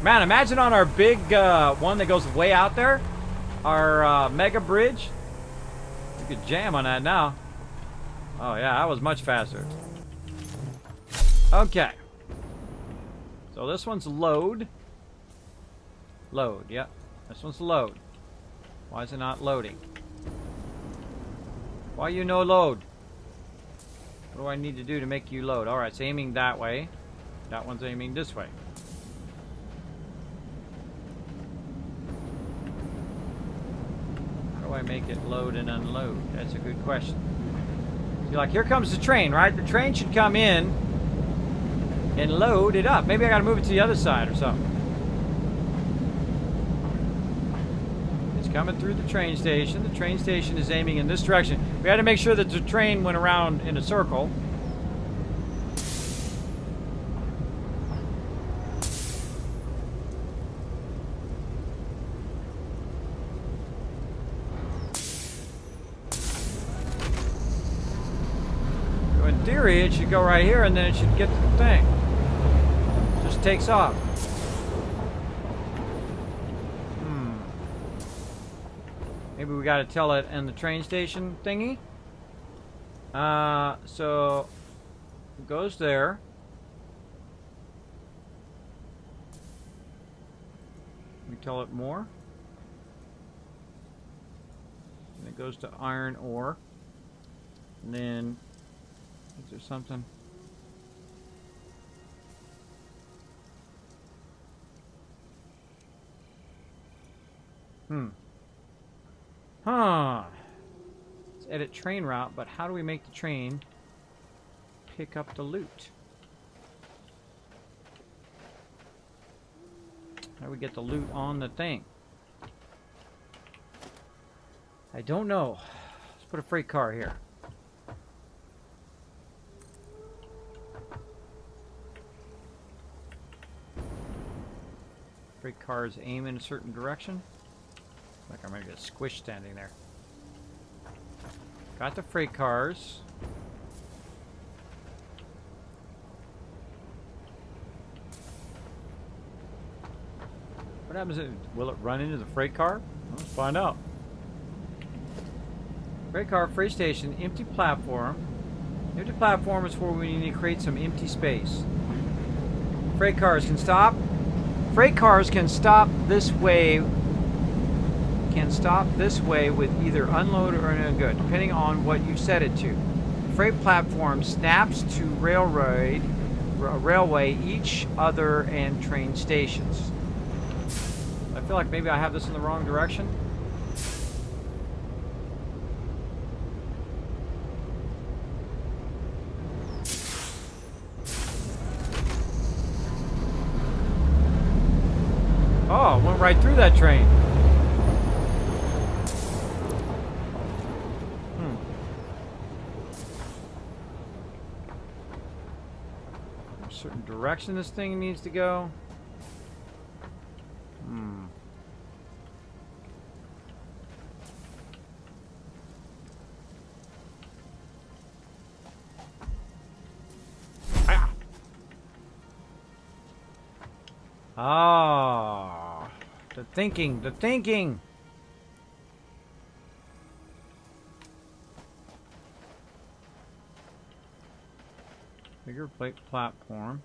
Man, imagine on our big one that goes way out there. Our mega bridge. You could jam on that now. Oh yeah, that was much faster. Okay. So this one's load. Load, yep. This one's load. Why is it not loading? Why you no load? What do I need to do to make you load? Alright, it's aiming that way. That one's aiming this way. How do I make it load and unload? That's a good question. See, like, here comes the train, right? The train should come in and load it up. Maybe I gotta move it to the other side or something. It's coming through the train station. The train station is aiming in this direction. We had to make sure that the train went around in a circle. In theory, it should go right here, and then it should get to the thing. Just takes off. Maybe we got to tell it in the train station thingy. So it goes there. We tell it more. And it goes to iron ore. And then is there something? Huh. Let's edit train route, but how do we make the train pick up the loot? How do we get the loot on the thing? I don't know. Let's put a freight car here. Freight cars aim in a certain direction. Like I'm gonna get squished standing there. Got the freight cars. What happens if, will it run into the freight car? Let's find out. Freight car, freight station, empty platform. Empty platform is where we need to create some empty space. Freight cars can stop. Freight cars can stop this way. Can stop this way with either unload or unload, depending on what you set it to. Freight platform snaps to railway, each other, and train stations. I feel like maybe I have this in the wrong direction. Oh, went right through that train. Certain direction this thing needs to go. Ah, the thinking, the thinking. Bigger plate platform.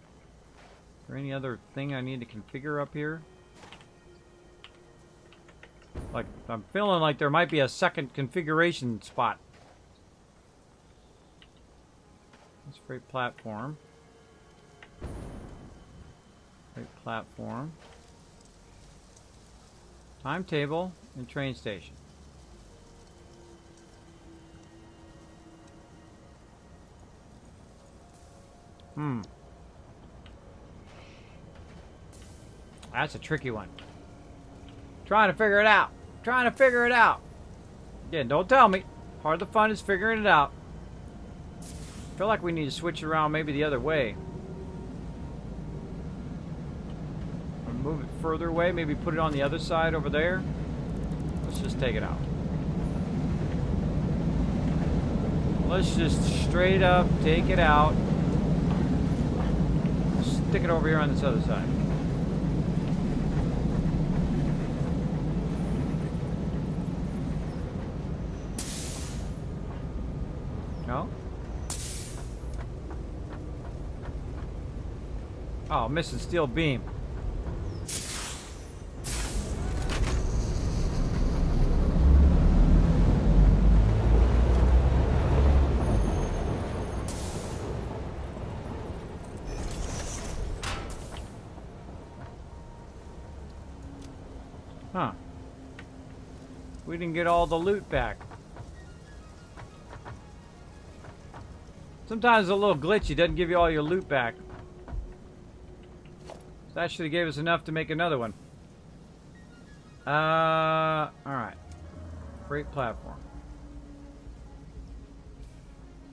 Is there any other thing I need to configure up here? Like, I'm feeling like there might be a second configuration spot. This freight platform. Freight platform. Timetable and train station. That's a tricky one. Trying to figure it out. Trying to figure it out. Again, don't tell me. Part of the fun is figuring it out. I feel like we need to switch around maybe the other way. Or move it further away. Maybe put it on the other side over there. Let's just take it out. Let's just straight up take it out. Stick it over here on this other side. No? Oh, missing steel beam. Huh. We didn't get all the loot back. Sometimes a little glitchy doesn't give you all your loot back. So that should have gave us enough to make another one. Alright. Freight platform.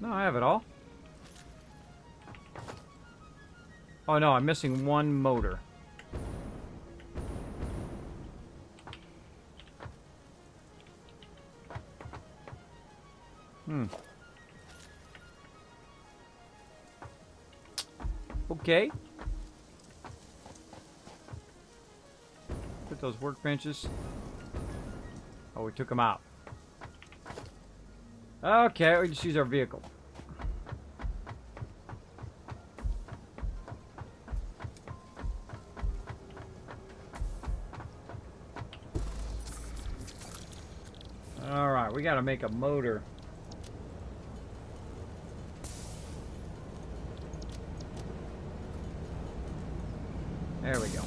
No, I have it all. Oh no, I'm missing one motor. Okay. Put those workbenches. Oh, we took them out. Okay, we just use our vehicle. Alright, we gotta make a motor. There we go.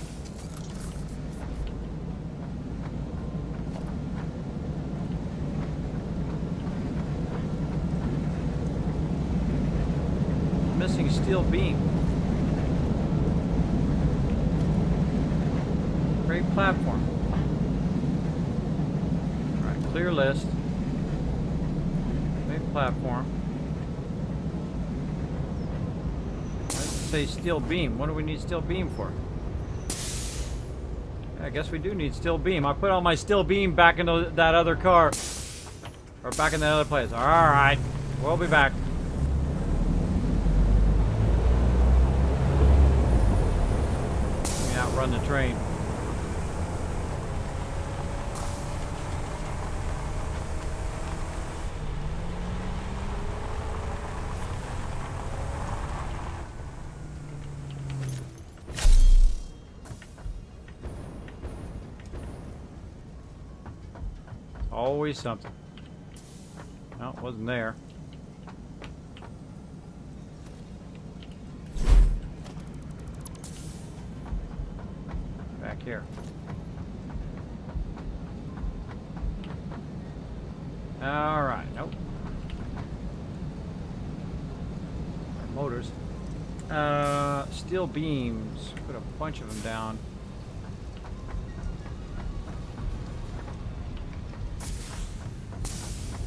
Missing steel beam. Great platform. Alright, clear list. Great platform. Let's say steel beam. What do we need steel beam for? I guess we do need steel beam. I put all my steel beam back into that other car. Or back in that other place. Alright. We'll be back. Let me outrun the train. Always something. No, it wasn't there. Back here. All right. Nope. Motors. Steel beams. Put a bunch of them down.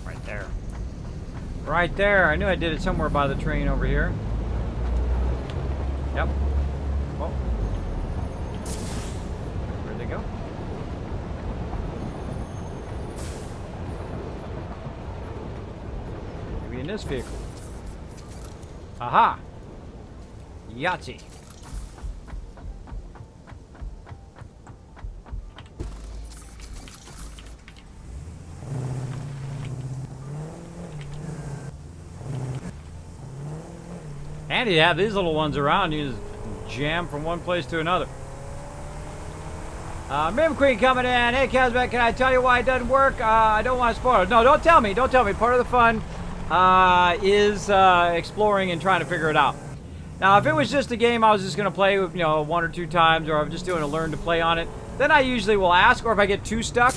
Right there. Right there. I knew I did it somewhere by the train over here. Yep. Oh. Where'd they go? Maybe in this vehicle. Aha! Yahtzee. Handy to have these little ones around. You just jam from one place to another. Mim Queen coming in. Hey, Kismet, can I tell you why it doesn't work? I don't want to spoil it. No, don't tell me. Don't tell me. Part of the fun is exploring and trying to figure it out. Now, if it was just a game I was just going to play, you know, 1 or 2 times, or I'm just doing a learn to play on it, then I usually will ask, or if I get too stuck,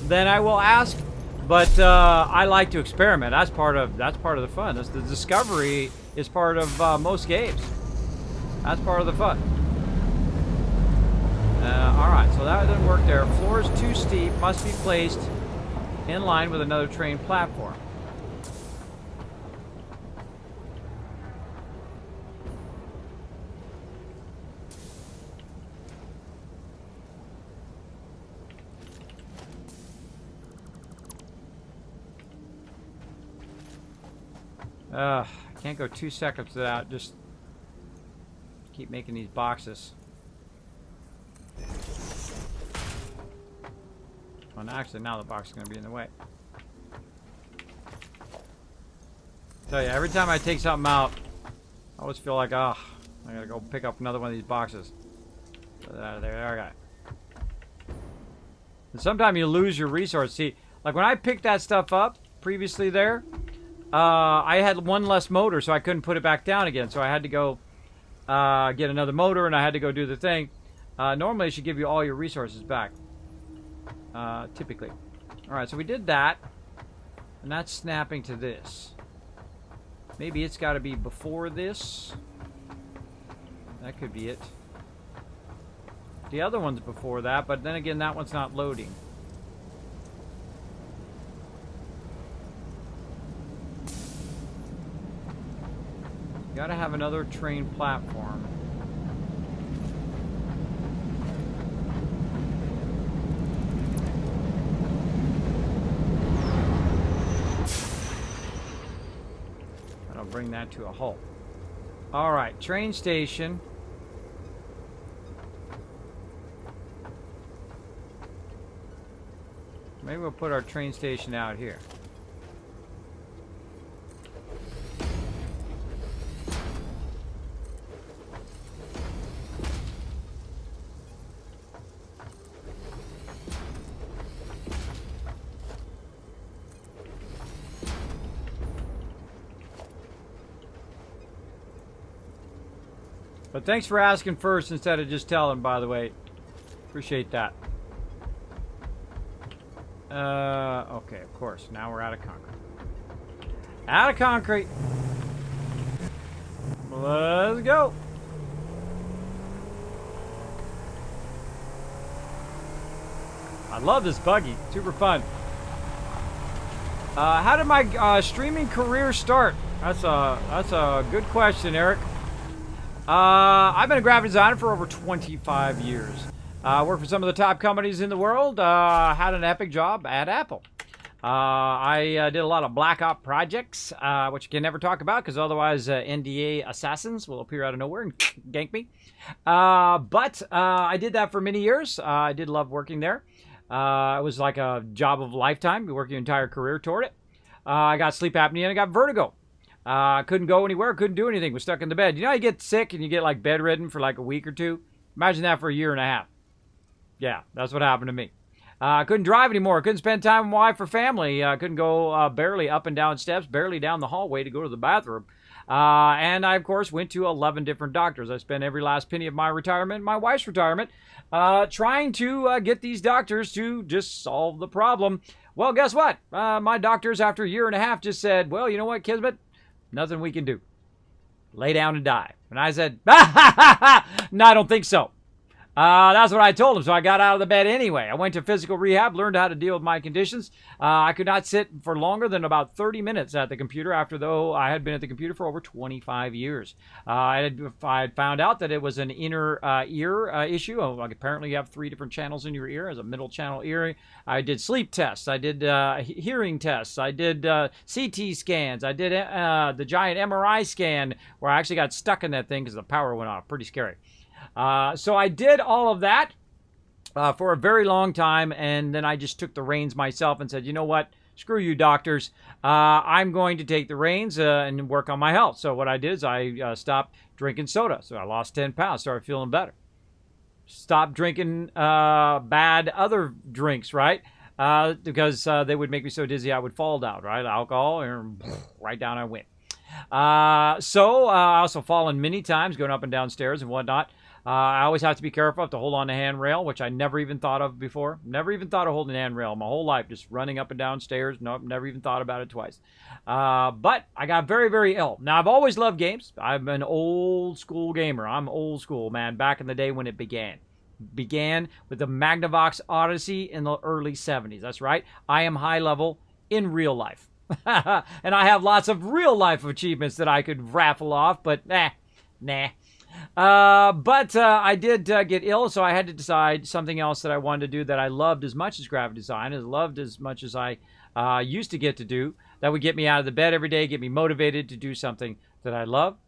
then I will ask. But I like to experiment. That's part of the fun. The discovery is part of most games. That's part of the fun. All right, so that didn't work there. Floor is too steep. Must be placed in line with another train platform. I can't go 2 seconds without just keep making these boxes. Well, actually, now the box is going to be in the way. Tell you, every time I take something out, I always feel like, I gotta go pick up another one of these boxes. Get that out of there. There I got it. And sometimes you lose your resource. See, like when I picked that stuff up previously there, I had one less motor, so I couldn't put it back down again. So I had to go get another motor, and I had to go do the thing. Normally, it should give you all your resources back. Typically. Alright, so we did that. And that's snapping to this. Maybe it's got to be before this. That could be it. The other one's before that, but then again, that one's not loading. Gotta have another train platform. That'll bring that to a halt. Alright, train station. Maybe we'll put our train station out here. But thanks for asking first instead of just telling, by the way. Appreciate that. Okay, of course. Now we're out of concrete. Out of concrete. Let's go. I love this buggy. Super fun. How did my streaming career start? That's a good question, Eric. I've been a graphic designer for over 25 years. Worked for some of the top companies in the world. Had an epic job at Apple. I did a lot of Black Ops projects, which you can never talk about because otherwise NDA assassins will appear out of nowhere and gank me. But I did that for many years. I did love working there. It was like a job of a lifetime. You work your entire career toward it. I got sleep apnea and I got vertigo. Couldn't go anywhere, couldn't do anything, was stuck in the bed. You know, you get sick and you get like bedridden for like a week or two. Imagine that for a year and a half. Yeah, that's what happened to me. I couldn't drive anymore. I couldn't spend time with my wife or family. I couldn't go barely up and down steps, barely down the hallway to go to the bathroom. And I, of course, went to 11 different doctors. I spent every last penny of my retirement, my wife's retirement, trying to get these doctors to just solve the problem. Well, guess what? My doctors, after a year and a half, just said, well, you know what, Kismet? Nothing we can do. Lay down and die. And I said, no, I don't think so. That's what I told him, so I got out of the bed anyway. I went to physical rehab, learned how to deal with my conditions. I could not sit for longer than about 30 minutes at the computer, after though I had been at the computer for over 25 years. I had found out that it was an inner ear issue. Apparently you have 3 different channels in your ear, as a middle channel ear. I did sleep tests. I did hearing tests. I did CT scans. I did the giant MRI scan where I actually got stuck in that thing because the power went off. Pretty scary. So I did all of that for a very long time, and then I just took the reins myself and said, you know what, screw you doctors, I'm going to take the reins and work on my health. So what I did is I stopped drinking soda, so I lost 10 pounds, started feeling better. Stopped drinking bad other drinks, right? Because they would make me so dizzy I would fall down, right? Alcohol, and right down I went. So I also fallen many times going up and down stairs and whatnot. I always have to be careful. I have to hold on the handrail, which I never even thought of before. Never even thought of holding the handrail my whole life, just running up and down stairs. Nope, never even thought about it twice. But I got very, very ill. Now, I've always loved games. I'm an old school gamer. I'm old school, man, back in the day when it began. Began with the Magnavox Odyssey in the early 70s. That's right. I am high level in real life. And I have lots of real life achievements that I could raffle off, but nah. But I did get ill, so I had to decide something else that I wanted to do that I loved as much as graphic design, as loved as much as I used to get to do, that would get me out of the bed every day, get me motivated to do something that I love.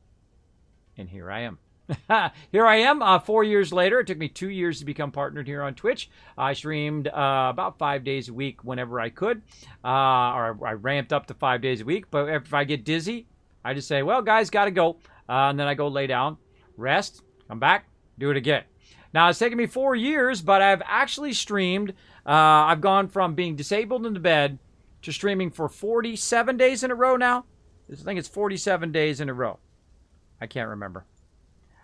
And here I am. Here I am 4 years later. It took me 2 years to become partnered here on Twitch. I streamed about 5 days a week whenever I could, or I ramped up to 5 days a week. But if I get dizzy, I just say, well, guys, got to go. And then I go lay down, rest, come back, do it again. Now, it's taken me 4 years, but I've actually streamed. I've gone from being disabled in the bed to streaming for 47 days in a row now. I think it's 47 days in a row. I can't remember.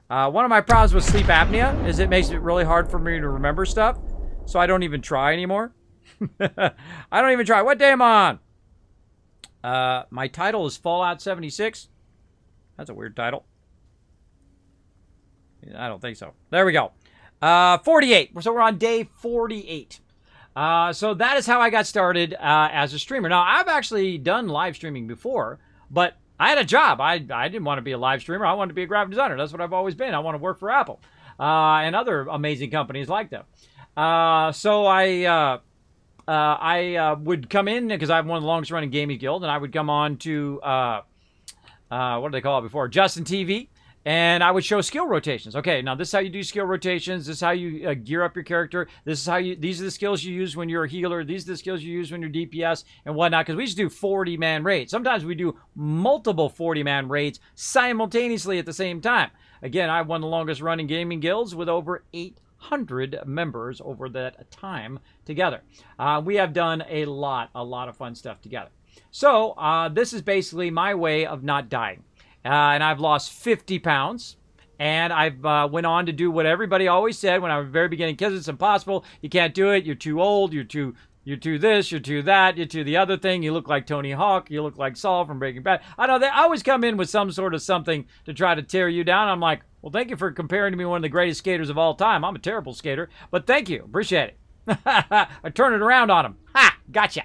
One of my problems with sleep apnea is it makes it really hard for me to remember stuff, so I don't even try anymore. I don't even try. What day am I on? My title is Fallout 76. That's a weird title. I don't think so. There we go. 48. So we're on day 48. So that is how I got started as a streamer. Now, I've actually done live streaming before, but I had a job. I didn't want to be a live streamer. I wanted to be a graphic designer. That's what I've always been. I want to work for Apple and other amazing companies like them. So I would come in, because I'm one of the longest running gaming guild, and I would come on to, what did they call it before? Justin TV. And I would show skill rotations. Okay, now this is how you do skill rotations. This is how you gear up your character. This is how you. These are the skills you use when you're a healer. These are the skills you use when you're DPS and whatnot. Because we just do 40-man raids. Sometimes we do multiple 40-man raids simultaneously at the same time. Again, I have one of the longest running gaming guilds with over 800 members over that time together. We have done a lot of fun stuff together. So this is basically my way of not dying. And I've lost 50 pounds, and I've went on to do what everybody always said when I was at the very beginning: kids, it's impossible, you can't do it, you're too old, you're too this, you're too that, you're too the other thing, you look like Tony Hawk, you look like Saul from Breaking Bad. I know they always come in with some sort of something to try to tear you down. I'm like, well, thank you for comparing to me one of the greatest skaters of all time. I'm a terrible skater, but thank you, appreciate it. I turn it around on them. Ha, gotcha,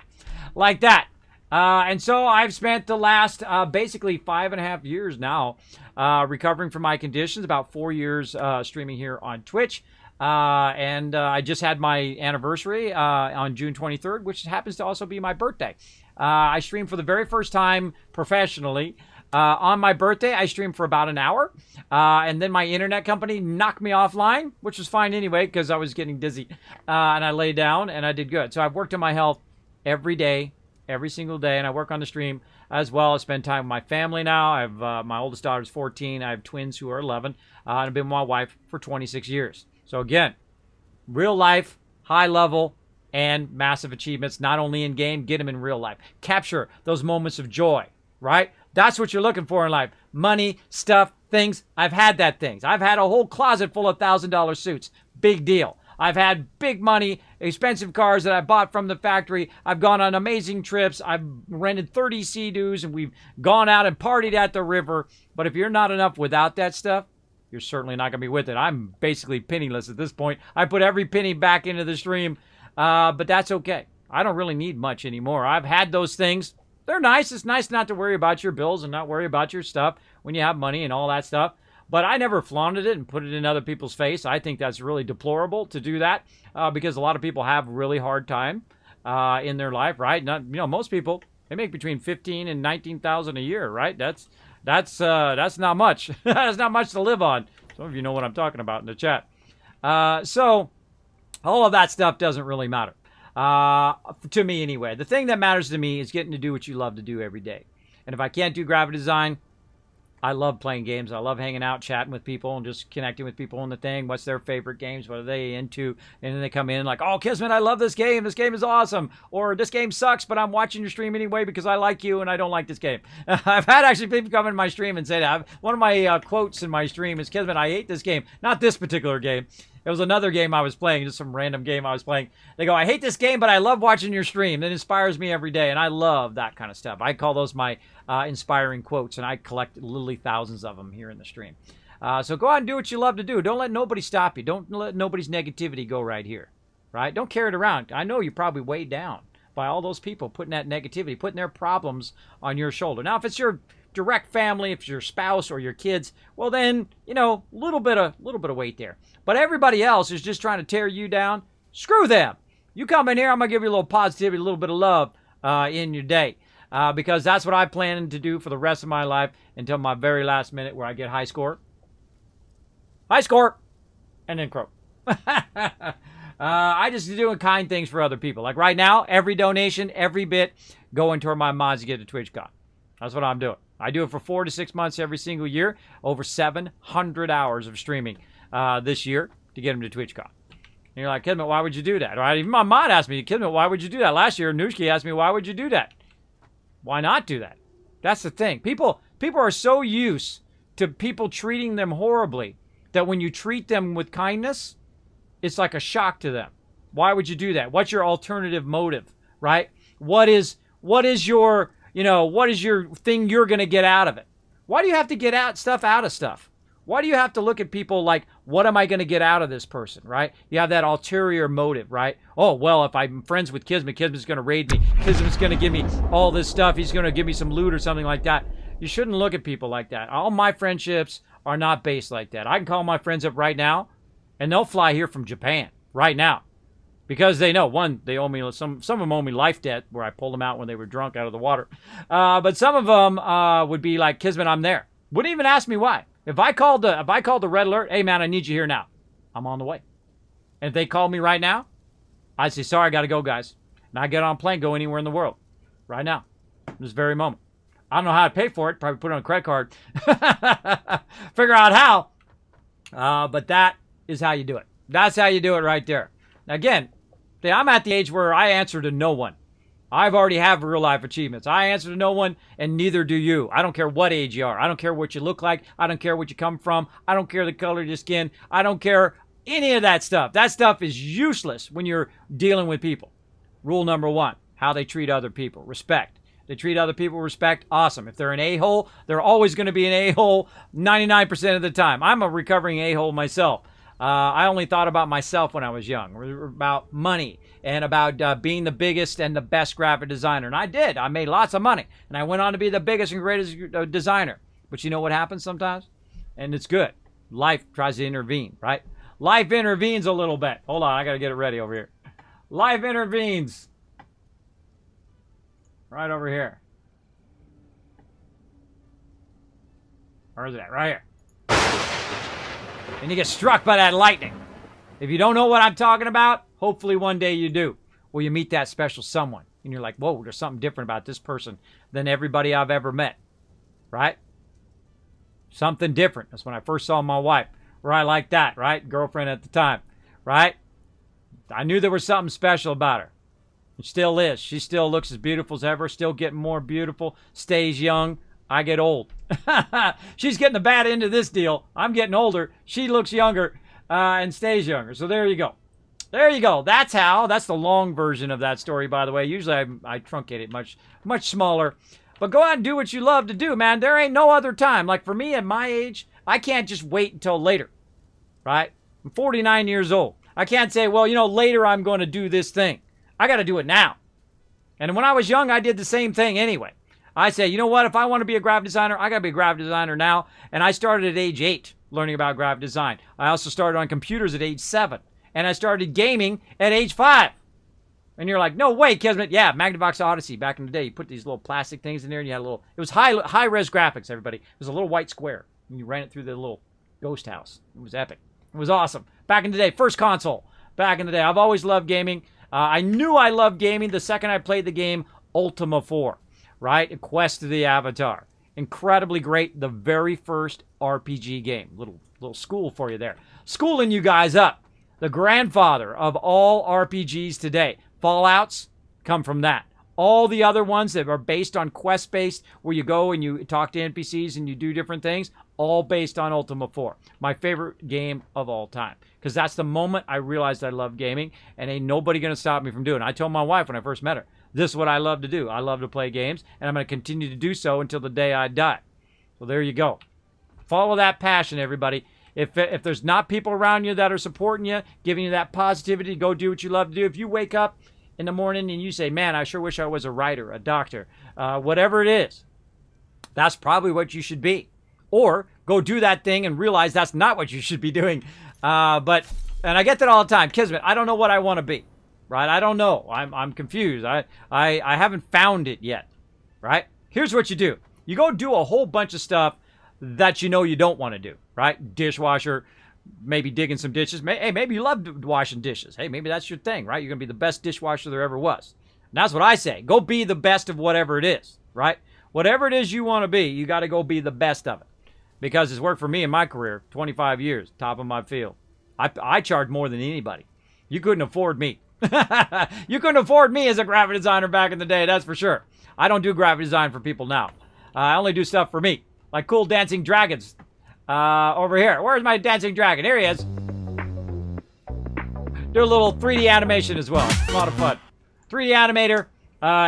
like that. And so I've spent the last basically 5.5 years now recovering from my conditions, about 4 years streaming here on Twitch. And I just had my anniversary on June 23rd, which happens to also be my birthday. I streamed for the very first time professionally. On my birthday, I streamed for about an hour. And then my internet company knocked me offline, which was fine anyway, because I was getting dizzy. And I lay down and I did good. So I've worked on my health every day. Every single day, and I work on the stream as well. I spend time with my family now. I have my oldest daughter's 14. I have twins who are 11. And I've been with my wife for 26 years. So again, real life, high level, and massive achievements, not only in game, get them in real life. Capture those moments of joy, right? That's what you're looking for in life. Money, stuff, things. I've had that things. I've had a whole closet full of $1,000 suits. Big deal. I've had big money, expensive cars that I bought from the factory. I've gone on amazing trips. I've rented 30 Sea-Doos, and we've gone out and partied at the river. But if you're not enough without that stuff, you're certainly not going to be with it. I'm basically penniless at this point. I put every penny back into the stream, but that's okay. I don't really need much anymore. I've had those things. They're nice. It's nice not to worry about your bills and not worry about your stuff when you have money and all that stuff. But I never flaunted it and put it in other people's face. I think that's really deplorable to do that because a lot of people have really hard time in their life, right? Most people, they make between $15,000 and $19,000 a year, right? That's not much. That's not much to live on. Some of you know what I'm talking about in the chat. So all of that stuff doesn't really matter to me anyway. The thing that matters to me is getting to do what you love to do every day. And if I can't do graphic design, I love playing games. I love hanging out, chatting with people, and just connecting with people on the thing. What's their favorite games? What are they into? And then they come in like, oh, Kismet, I love this game. This game is awesome. Or this game sucks, but I'm watching your stream anyway because I like you and I don't like this game. I've had actually people come in my stream and say that. One of my quotes in my stream is, Kismet, I hate this game. Not this particular game. It was another game I was playing, just some random game I was playing. They go, I hate this game, but I love watching your stream. It inspires me every day, and I love that kind of stuff. I call those my inspiring quotes, and I collect literally thousands of them here in the stream. So go out and do what you love to do. Don't let nobody stop you. Don't let nobody's negativity go right here, right? Don't carry it around. I know you're probably weighed down by all those people putting that negativity, putting their problems on your shoulder. Now, if it's your direct family, if it's your spouse or your kids, well then, a little bit of weight there. But everybody else is just trying to tear you down. Screw them. You come in here, I'm going to give you a little positivity, a little bit of love in your day. Because that's what I plan to do for the rest of my life until my very last minute where I get high score. High score! And then croak. I just doing kind things for other people. Like right now, every donation, every bit going toward my mods to get to TwitchCon. That's what I'm doing. I do it for 4 to 6 months every single year. Over 700 hours of streaming this year to get them to TwitchCon. And you're like, Kismet, why would you do that? Or even my mod asked me, Kismet, why would you do that? Last year, Nushki asked me, why would you do that? Why not do that? That's the thing. People are so used to people treating them horribly that when you treat them with kindness, it's like a shock to them. Why would you do that? What's your alternative motive, right? What is your thing you're going to get out of it? Why do you have to get stuff out of stuff? Why do you have to look at people like, what am I going to get out of this person, right? You have that ulterior motive, right? Oh, well, if I'm friends with Kismet, Kismet's going to raid me. Kismet's going to give me all this stuff. He's going to give me some loot or something like that. You shouldn't look at people like that. All my friendships are not based like that. I can call my friends up right now, and they'll fly here from Japan right now. Because they know, one, they owe me, some of them owe me life debt, where I pulled them out when they were drunk out of the water. But some of them would be like, Kismet, I'm there. Wouldn't even ask me why. If I called the red alert, hey man, I need you here now. I'm on the way. And if they called me right now, I'd say, sorry, I got to go, guys. And I get on a plane, go anywhere in the world. Right now. This very moment. I don't know how to pay for it. Probably put it on a credit card. Figure out how. But that is how you do it. That's how you do it right there. Now again, I'm at the age where I answer to no one. I've already have real life achievements. I answer to no one, and neither do you. I don't care what age you are. I don't care what you look like. I don't care what you come from. I don't care the color of your skin. I don't care any of that stuff. That stuff is useless when you're dealing with people. Rule number 1, how they treat other people. Respect. They treat other people with respect. Awesome. If they're an a-hole, they're always going to be an a-hole 99% of the time. I'm a recovering a-hole myself. I only thought about myself when I was young, about money and about being the biggest and the best graphic designer. And I did. I made lots of money. And I went on to be the biggest and greatest designer. But you know what happens sometimes? And it's good. Life tries to intervene, right? Life intervenes a little bit. Hold on. I got to get it ready over here. Life intervenes. Right over here. Where is it at? Right here. And you get struck by that lightning. If you don't know what I'm talking about, hopefully one day you do. Or you meet that special someone. And you're like, whoa, there's something different about this person than everybody I've ever met. Right? Something different. That's when I first saw my wife. Right, like that, right? Girlfriend at the time. Right? I knew there was something special about her. It still is. She still looks as beautiful as ever, still getting more beautiful, stays young. I get old. She's getting the bad end of this deal. I'm getting older. She looks younger and stays younger. So there you go. There you go. That's the long version of that story, by the way. Usually I truncate it much smaller. But go out and do what you love to do, man. There ain't no other time. Like for me at my age, I can't just wait until later, right? I'm 49 years old. I can't say, well, later I'm going to do this thing. I got to do it now. And when I was young, I did the same thing anyway. I say, you know what? If I want to be a graphic designer, I got to be a graphic designer now. And I started at age 8 learning about graphic design. I also started on computers at age 7. And I started gaming at age 5. And you're like, no way, Kismet. Yeah, Magnavox Odyssey back in the day. You put these little plastic things in there and you had it was high-res graphics, everybody. It was a little white square. And you ran it through the little ghost house. It was epic. It was awesome. Back in the day, first console. Back in the day. I've always loved gaming. I knew I loved gaming the second I played the game Ultima 4, right? Quest of the Avatar. Incredibly great. The very first RPG game. Little school for you there. Schooling you guys up. The grandfather of all RPGs today. Fallouts come from that. All the other ones that are based on quest-based, where you go and you talk to NPCs and you do different things, all based on Ultima 4. My favorite game of all time. Because that's the moment I realized I love gaming, and ain't nobody going to stop me from doing it. I told my wife when I first met her, this is what I love to do. I love to play games, and I'm going to continue to do so until the day I die. So there you go. Follow that passion, everybody. If there's not people around you that are supporting you, giving you that positivity to go do what you love to do, if you wake up in the morning and you say, man, I sure wish I was a writer, a doctor, whatever it is, that's probably what you should be. Or go do that thing and realize that's not what you should be doing. And I get that all the time. Kismet, I don't know what I want to be, right? I don't know. I'm confused. I haven't found it yet, right? Here's what you do. You go do a whole bunch of stuff that you know you don't want to do, right? Dishwasher, maybe digging some dishes. Hey, maybe you love washing dishes. Hey, maybe that's your thing, right? You're going to be the best dishwasher there ever was. And that's what I say. Go be the best of whatever it is, right? Whatever it is you want to be, you got to go be the best of it. Because it's worked for me in my career, 25 years, top of my field. I charge more than anybody. You couldn't afford me. You couldn't afford me as a graphic designer back in the day, that's for sure. I don't do graphic design for people now. I only do stuff for me. Like cool dancing dragons over here. Where's my dancing dragon? Here he is. Do a little 3D animation as well. It's a lot of fun. 3D animator,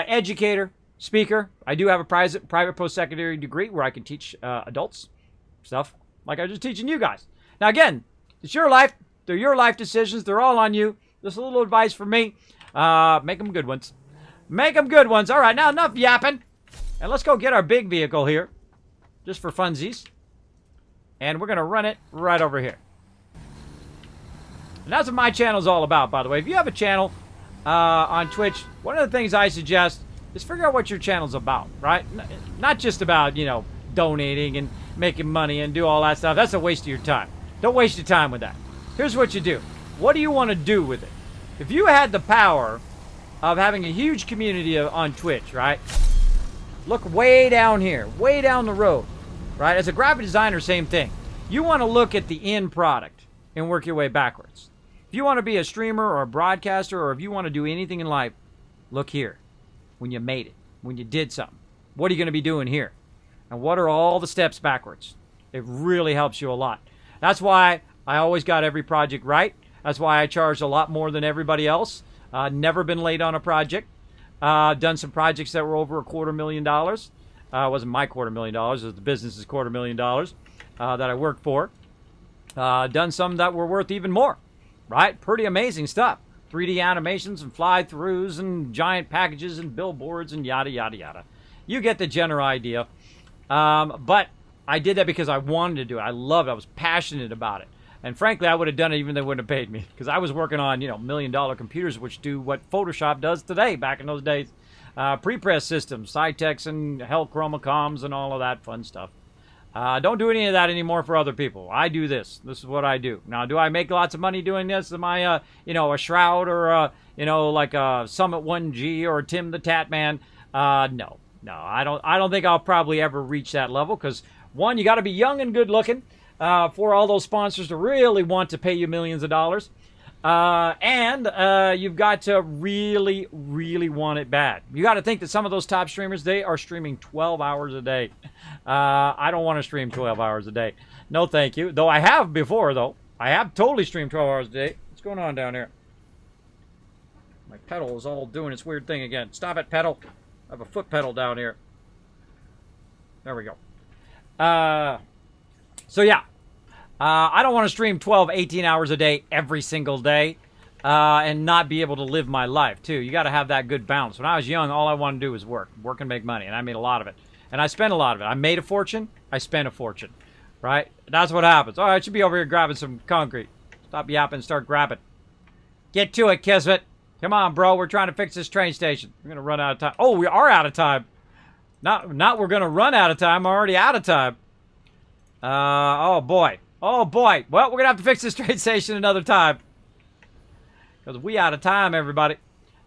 educator, speaker. I do have a private post-secondary degree where I can teach adults stuff like I was just teaching you guys. Now again, it's your life. They're your life decisions. They're all on you. Just a little advice from me. Make them good ones. Make them good ones. All right, now enough yapping. And let's go get our big vehicle here. Just for funsies. And we're going to run it right over here. And that's what my channel is all about, by the way. If you have a channel on Twitch, one of the things I suggest is figure out what your channel's about, right? Not just about, donating and making money and do all that stuff. That's a waste of your time. Don't waste your time with that. Here's what you do. What do you want to do with it? If you had the power of having a huge community on Twitch, right? Look way down here, way down the road, right? As a graphic designer, same thing. You want to look at the end product and work your way backwards. If you want to be a streamer or a broadcaster, or if you want to do anything in life, look here. When you made it, when you did something, what are you going to be doing here? And what are all the steps backwards? It really helps you a lot. That's why I always got every project right. That's why I charged a lot more than everybody else. Never been late on a project. Done some projects that were over $250,000. It wasn't my $250,000. It was the business's $250,000 that I worked for. Done some that were worth even more. Right? Pretty amazing stuff. 3D animations and fly-throughs and giant packages and billboards and yada, yada, yada. You get the general idea. But I did that because I wanted to do it. I loved it. I was passionate about it. And frankly, I would have done it even if they wouldn't have paid me. Because I was working on, $1 million computers, which do what Photoshop does today, back in those days. Pre-press systems, Cytex and Hell Chromocoms and all of that fun stuff. Don't do any of that anymore for other people. I do this. This is what I do. Now, do I make lots of money doing this? Am I, a Shroud or, like a Summit 1G or Tim the Tat Man? No, I don't think I'll probably ever reach that level because, one, you got to be young and good looking for all those sponsors to really want to pay you millions of dollars. And you've got to really, really want it bad. You got to think that some of those top streamers, they are streaming 12 hours a day. I don't want to stream 12 hours a day. No, thank you. Though I have before, though. I have totally streamed 12 hours a day. What's going on down here? My pedal is all doing its weird thing again. Stop it, pedal. I have a foot pedal down here. There we go. So, yeah. I don't want to stream 12, 18 hours a day every single day and not be able to live my life, too. You got to have that good balance. When I was young, all I wanted to do was work and make money, and I made a lot of it. And I spent a lot of it. I made a fortune. I spent a fortune, right? That's what happens. All right, I should be over here grabbing some concrete. Stop yapping and start grabbing. Get to it, Kismet. Come on, bro. We're trying to fix this train station. We're going to run out of time. Oh, we are out of time. Not we're going to run out of time. We're already out of time. Oh, boy. Oh, boy. Well, we're going to have to fix this train station another time. Because we out of time, everybody.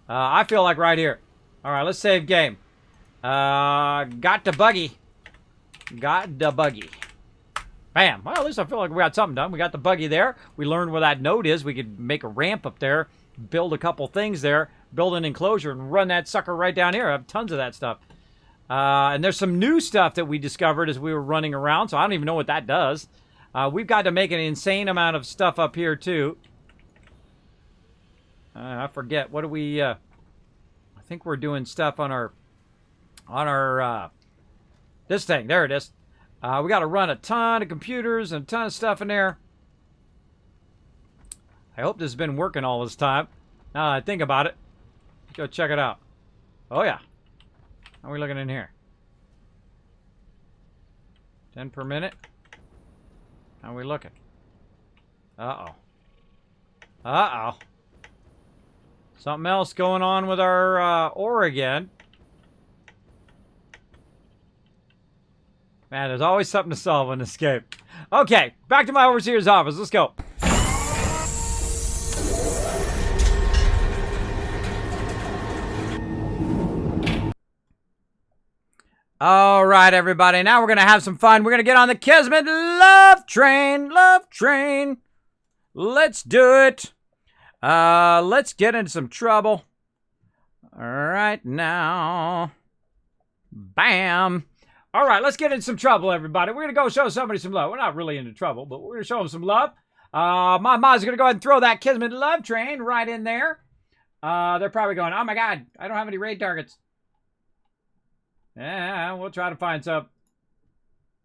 I feel like right here. All right, let's save game. Got the buggy. Got the buggy. Bam. Well, at least I feel like we got something done. We got the buggy there. We learned where that node is. We could make a ramp up there, build a couple things there, build an enclosure, and run that sucker right down here. I have tons of that stuff. And there's some new stuff that we discovered as we were running around, so I don't even know what that does. We've got to make an insane amount of stuff up here, too. I forget. What do we... I think we're doing stuff on our... this thing. There it is. We got to run a ton of computers and a ton of stuff in there. I hope this has been working all this time. Now that I think about it. Let's go check it out. Oh, yeah. How are we looking in here? 10 per minute. How are we looking? Uh-oh. Uh-oh. Something else going on with our ore again. Man, there's always something to solve in this game. Okay, back to my overseer's office. Let's go. All right, everybody. Now we're going to have some fun. We're going to get on the Kismet Love Train. Love Train. Let's do it. Let's get into some trouble. All right, now. Bam. All right, let's get into some trouble, everybody. We're going to go show somebody some love. We're not really into trouble, but we're going to show them some love. My mom's going to go ahead and throw that Kismet Love Train right in there. They're probably going, oh, my God, I don't have any raid targets. Yeah, we'll try to find some.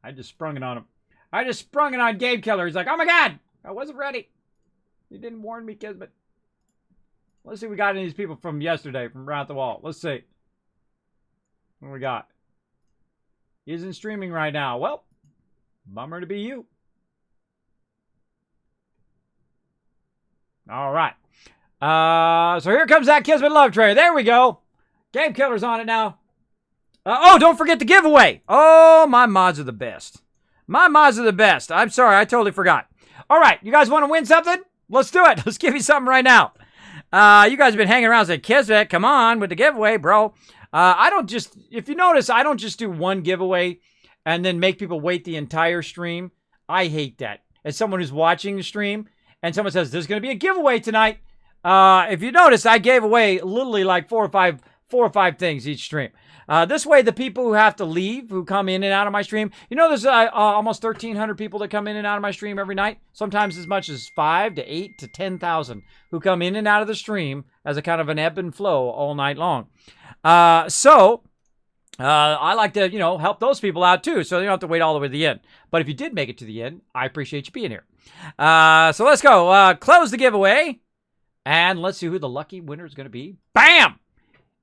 I just sprung it on him. I just sprung it on Game Killer. He's like, oh, my God, I wasn't ready. You didn't warn me, Kismet. Let's see what we got any of these people from yesterday, from around the wall. Let's see. What we got? He isn't streaming right now. Well, bummer to be you. All right. So here comes that Kismet Love Train. There we go. Game Killer's on it now. Oh, don't forget the giveaway. Oh, my mods are the best. My mods are the best. I'm sorry. I totally forgot. All right. You guys want to win something? Let's do it. Let's give you something right now. You guys have been hanging around saying, Kismet, come on with the giveaway, bro. I don't just, if you notice, I don't just do one giveaway and then make people wait the entire stream. I hate that. As someone who's watching the stream and someone says, there's going to be a giveaway tonight. If you notice, I gave away literally like four or five things each stream. This way, the people who have to leave, who come in and out of my stream, you know, there's almost 1,300 people that come in and out of my stream every night. Sometimes as much as 5 to 8 to 10,000 who come in and out of the stream as a kind of an ebb and flow all night long. So I like to, you know, help those people out too, so you don't have to wait all the way to the end. But if you did make it to the end, I appreciate you being here. So let's go. Close the giveaway, and let's see who the lucky winner is going to be. Bam!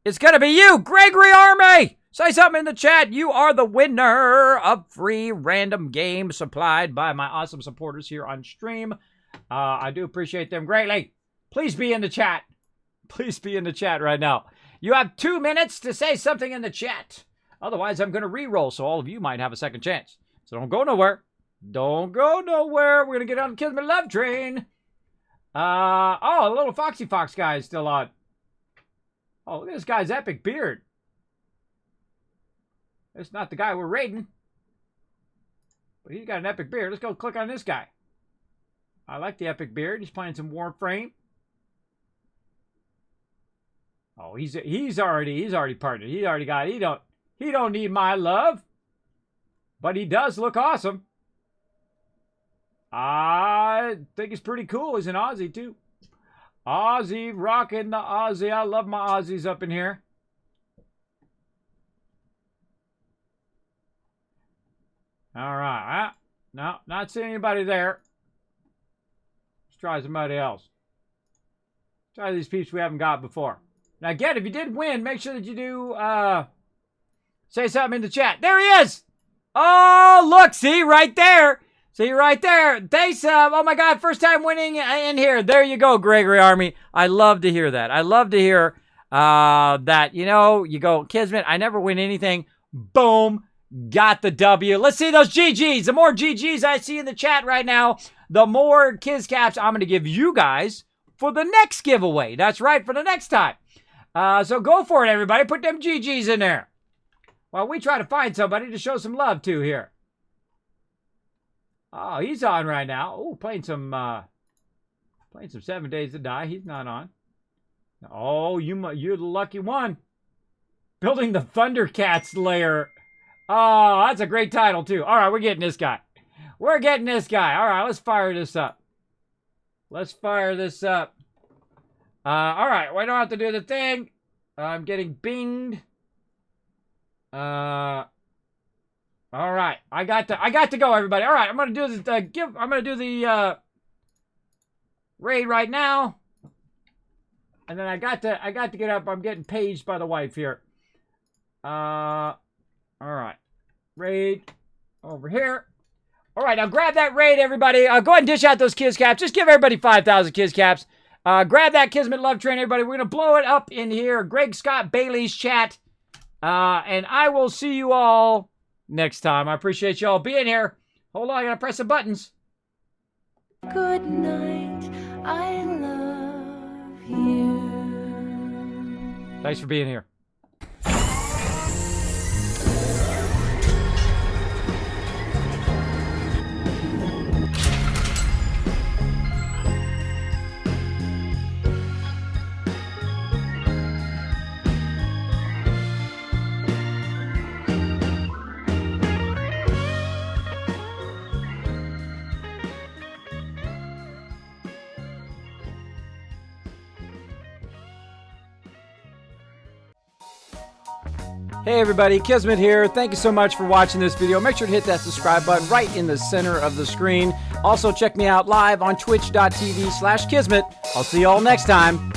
It's going to be you, Gregory Army! Say something in the chat. You are the winner of free random games supplied by my awesome supporters here on stream. I do appreciate them greatly. Please be in the chat. Please be in the chat right now. You have 2 minutes to say something in the chat. Otherwise, I'm going to re-roll, so all of you might have a second chance. So don't go nowhere. Don't go nowhere. We're going to get on the Kismet Love Train. Oh, the little Foxy Fox guy is still on. Oh, look at this guy's epic beard. It's not the guy we're raiding. But he's got an epic beard. Let's go click on this guy. I like the epic beard. He's playing some Warframe. Oh, he's already partnered. He don't need my love. But he does look awesome. I think he's pretty cool. He's an Aussie too. Aussie, rocking the Aussie. I love my Aussies up in here. All right. No, not seeing anybody there. Let's try somebody else. Try these peeps we haven't got before. Now, again, if you did win, make sure that you do say something in the chat. There he is! Oh, look, see, right there. See, right there. Thanks, oh my God, first time winning in here. There you go, Gregory Army. I love to hear that. I love to hear that, you know, you go, Kismet, I never win anything. Boom. Got the W. Let's see those GGs. The more GGs I see in the chat right now, the more Kiz Caps I'm going to give you guys for the next giveaway. That's right, for the next time. So go for it, everybody. Put them GGs in there. While we try to find somebody to show some love to here. Oh, he's on right now. Oh, playing some 7 Days to Die. He's not on. Oh, you're the lucky one. Building the Thundercats lair. Oh, that's a great title, too. All right, we're getting this guy. We're getting this guy. All right, let's fire this up. Let's fire this up. All right, we don't have to do the thing. I'm getting binged. All right, I got to go, everybody. All right, I'm gonna do the raid right now, and then I got to get up. I'm getting paged by the wife here. All right, raid over here. All right, now grab that raid, everybody. Go ahead and dish out those Kiz Caps. Just give everybody 5,000 Kiz Caps. Grab that Kismet Love Train, everybody. We're gonna blow it up in here. Greg Scott Bailey's chat, and I will see you all next time. I appreciate y'all being here. Hold on, I gotta press the buttons. Good night, I love you. Thanks for being here. Hey everybody, Kismet here. Thank you so much for watching this video. Make sure to hit that subscribe button right in the center of the screen. Also check me out live on twitch.tv/Kismet. I'll see you all next time.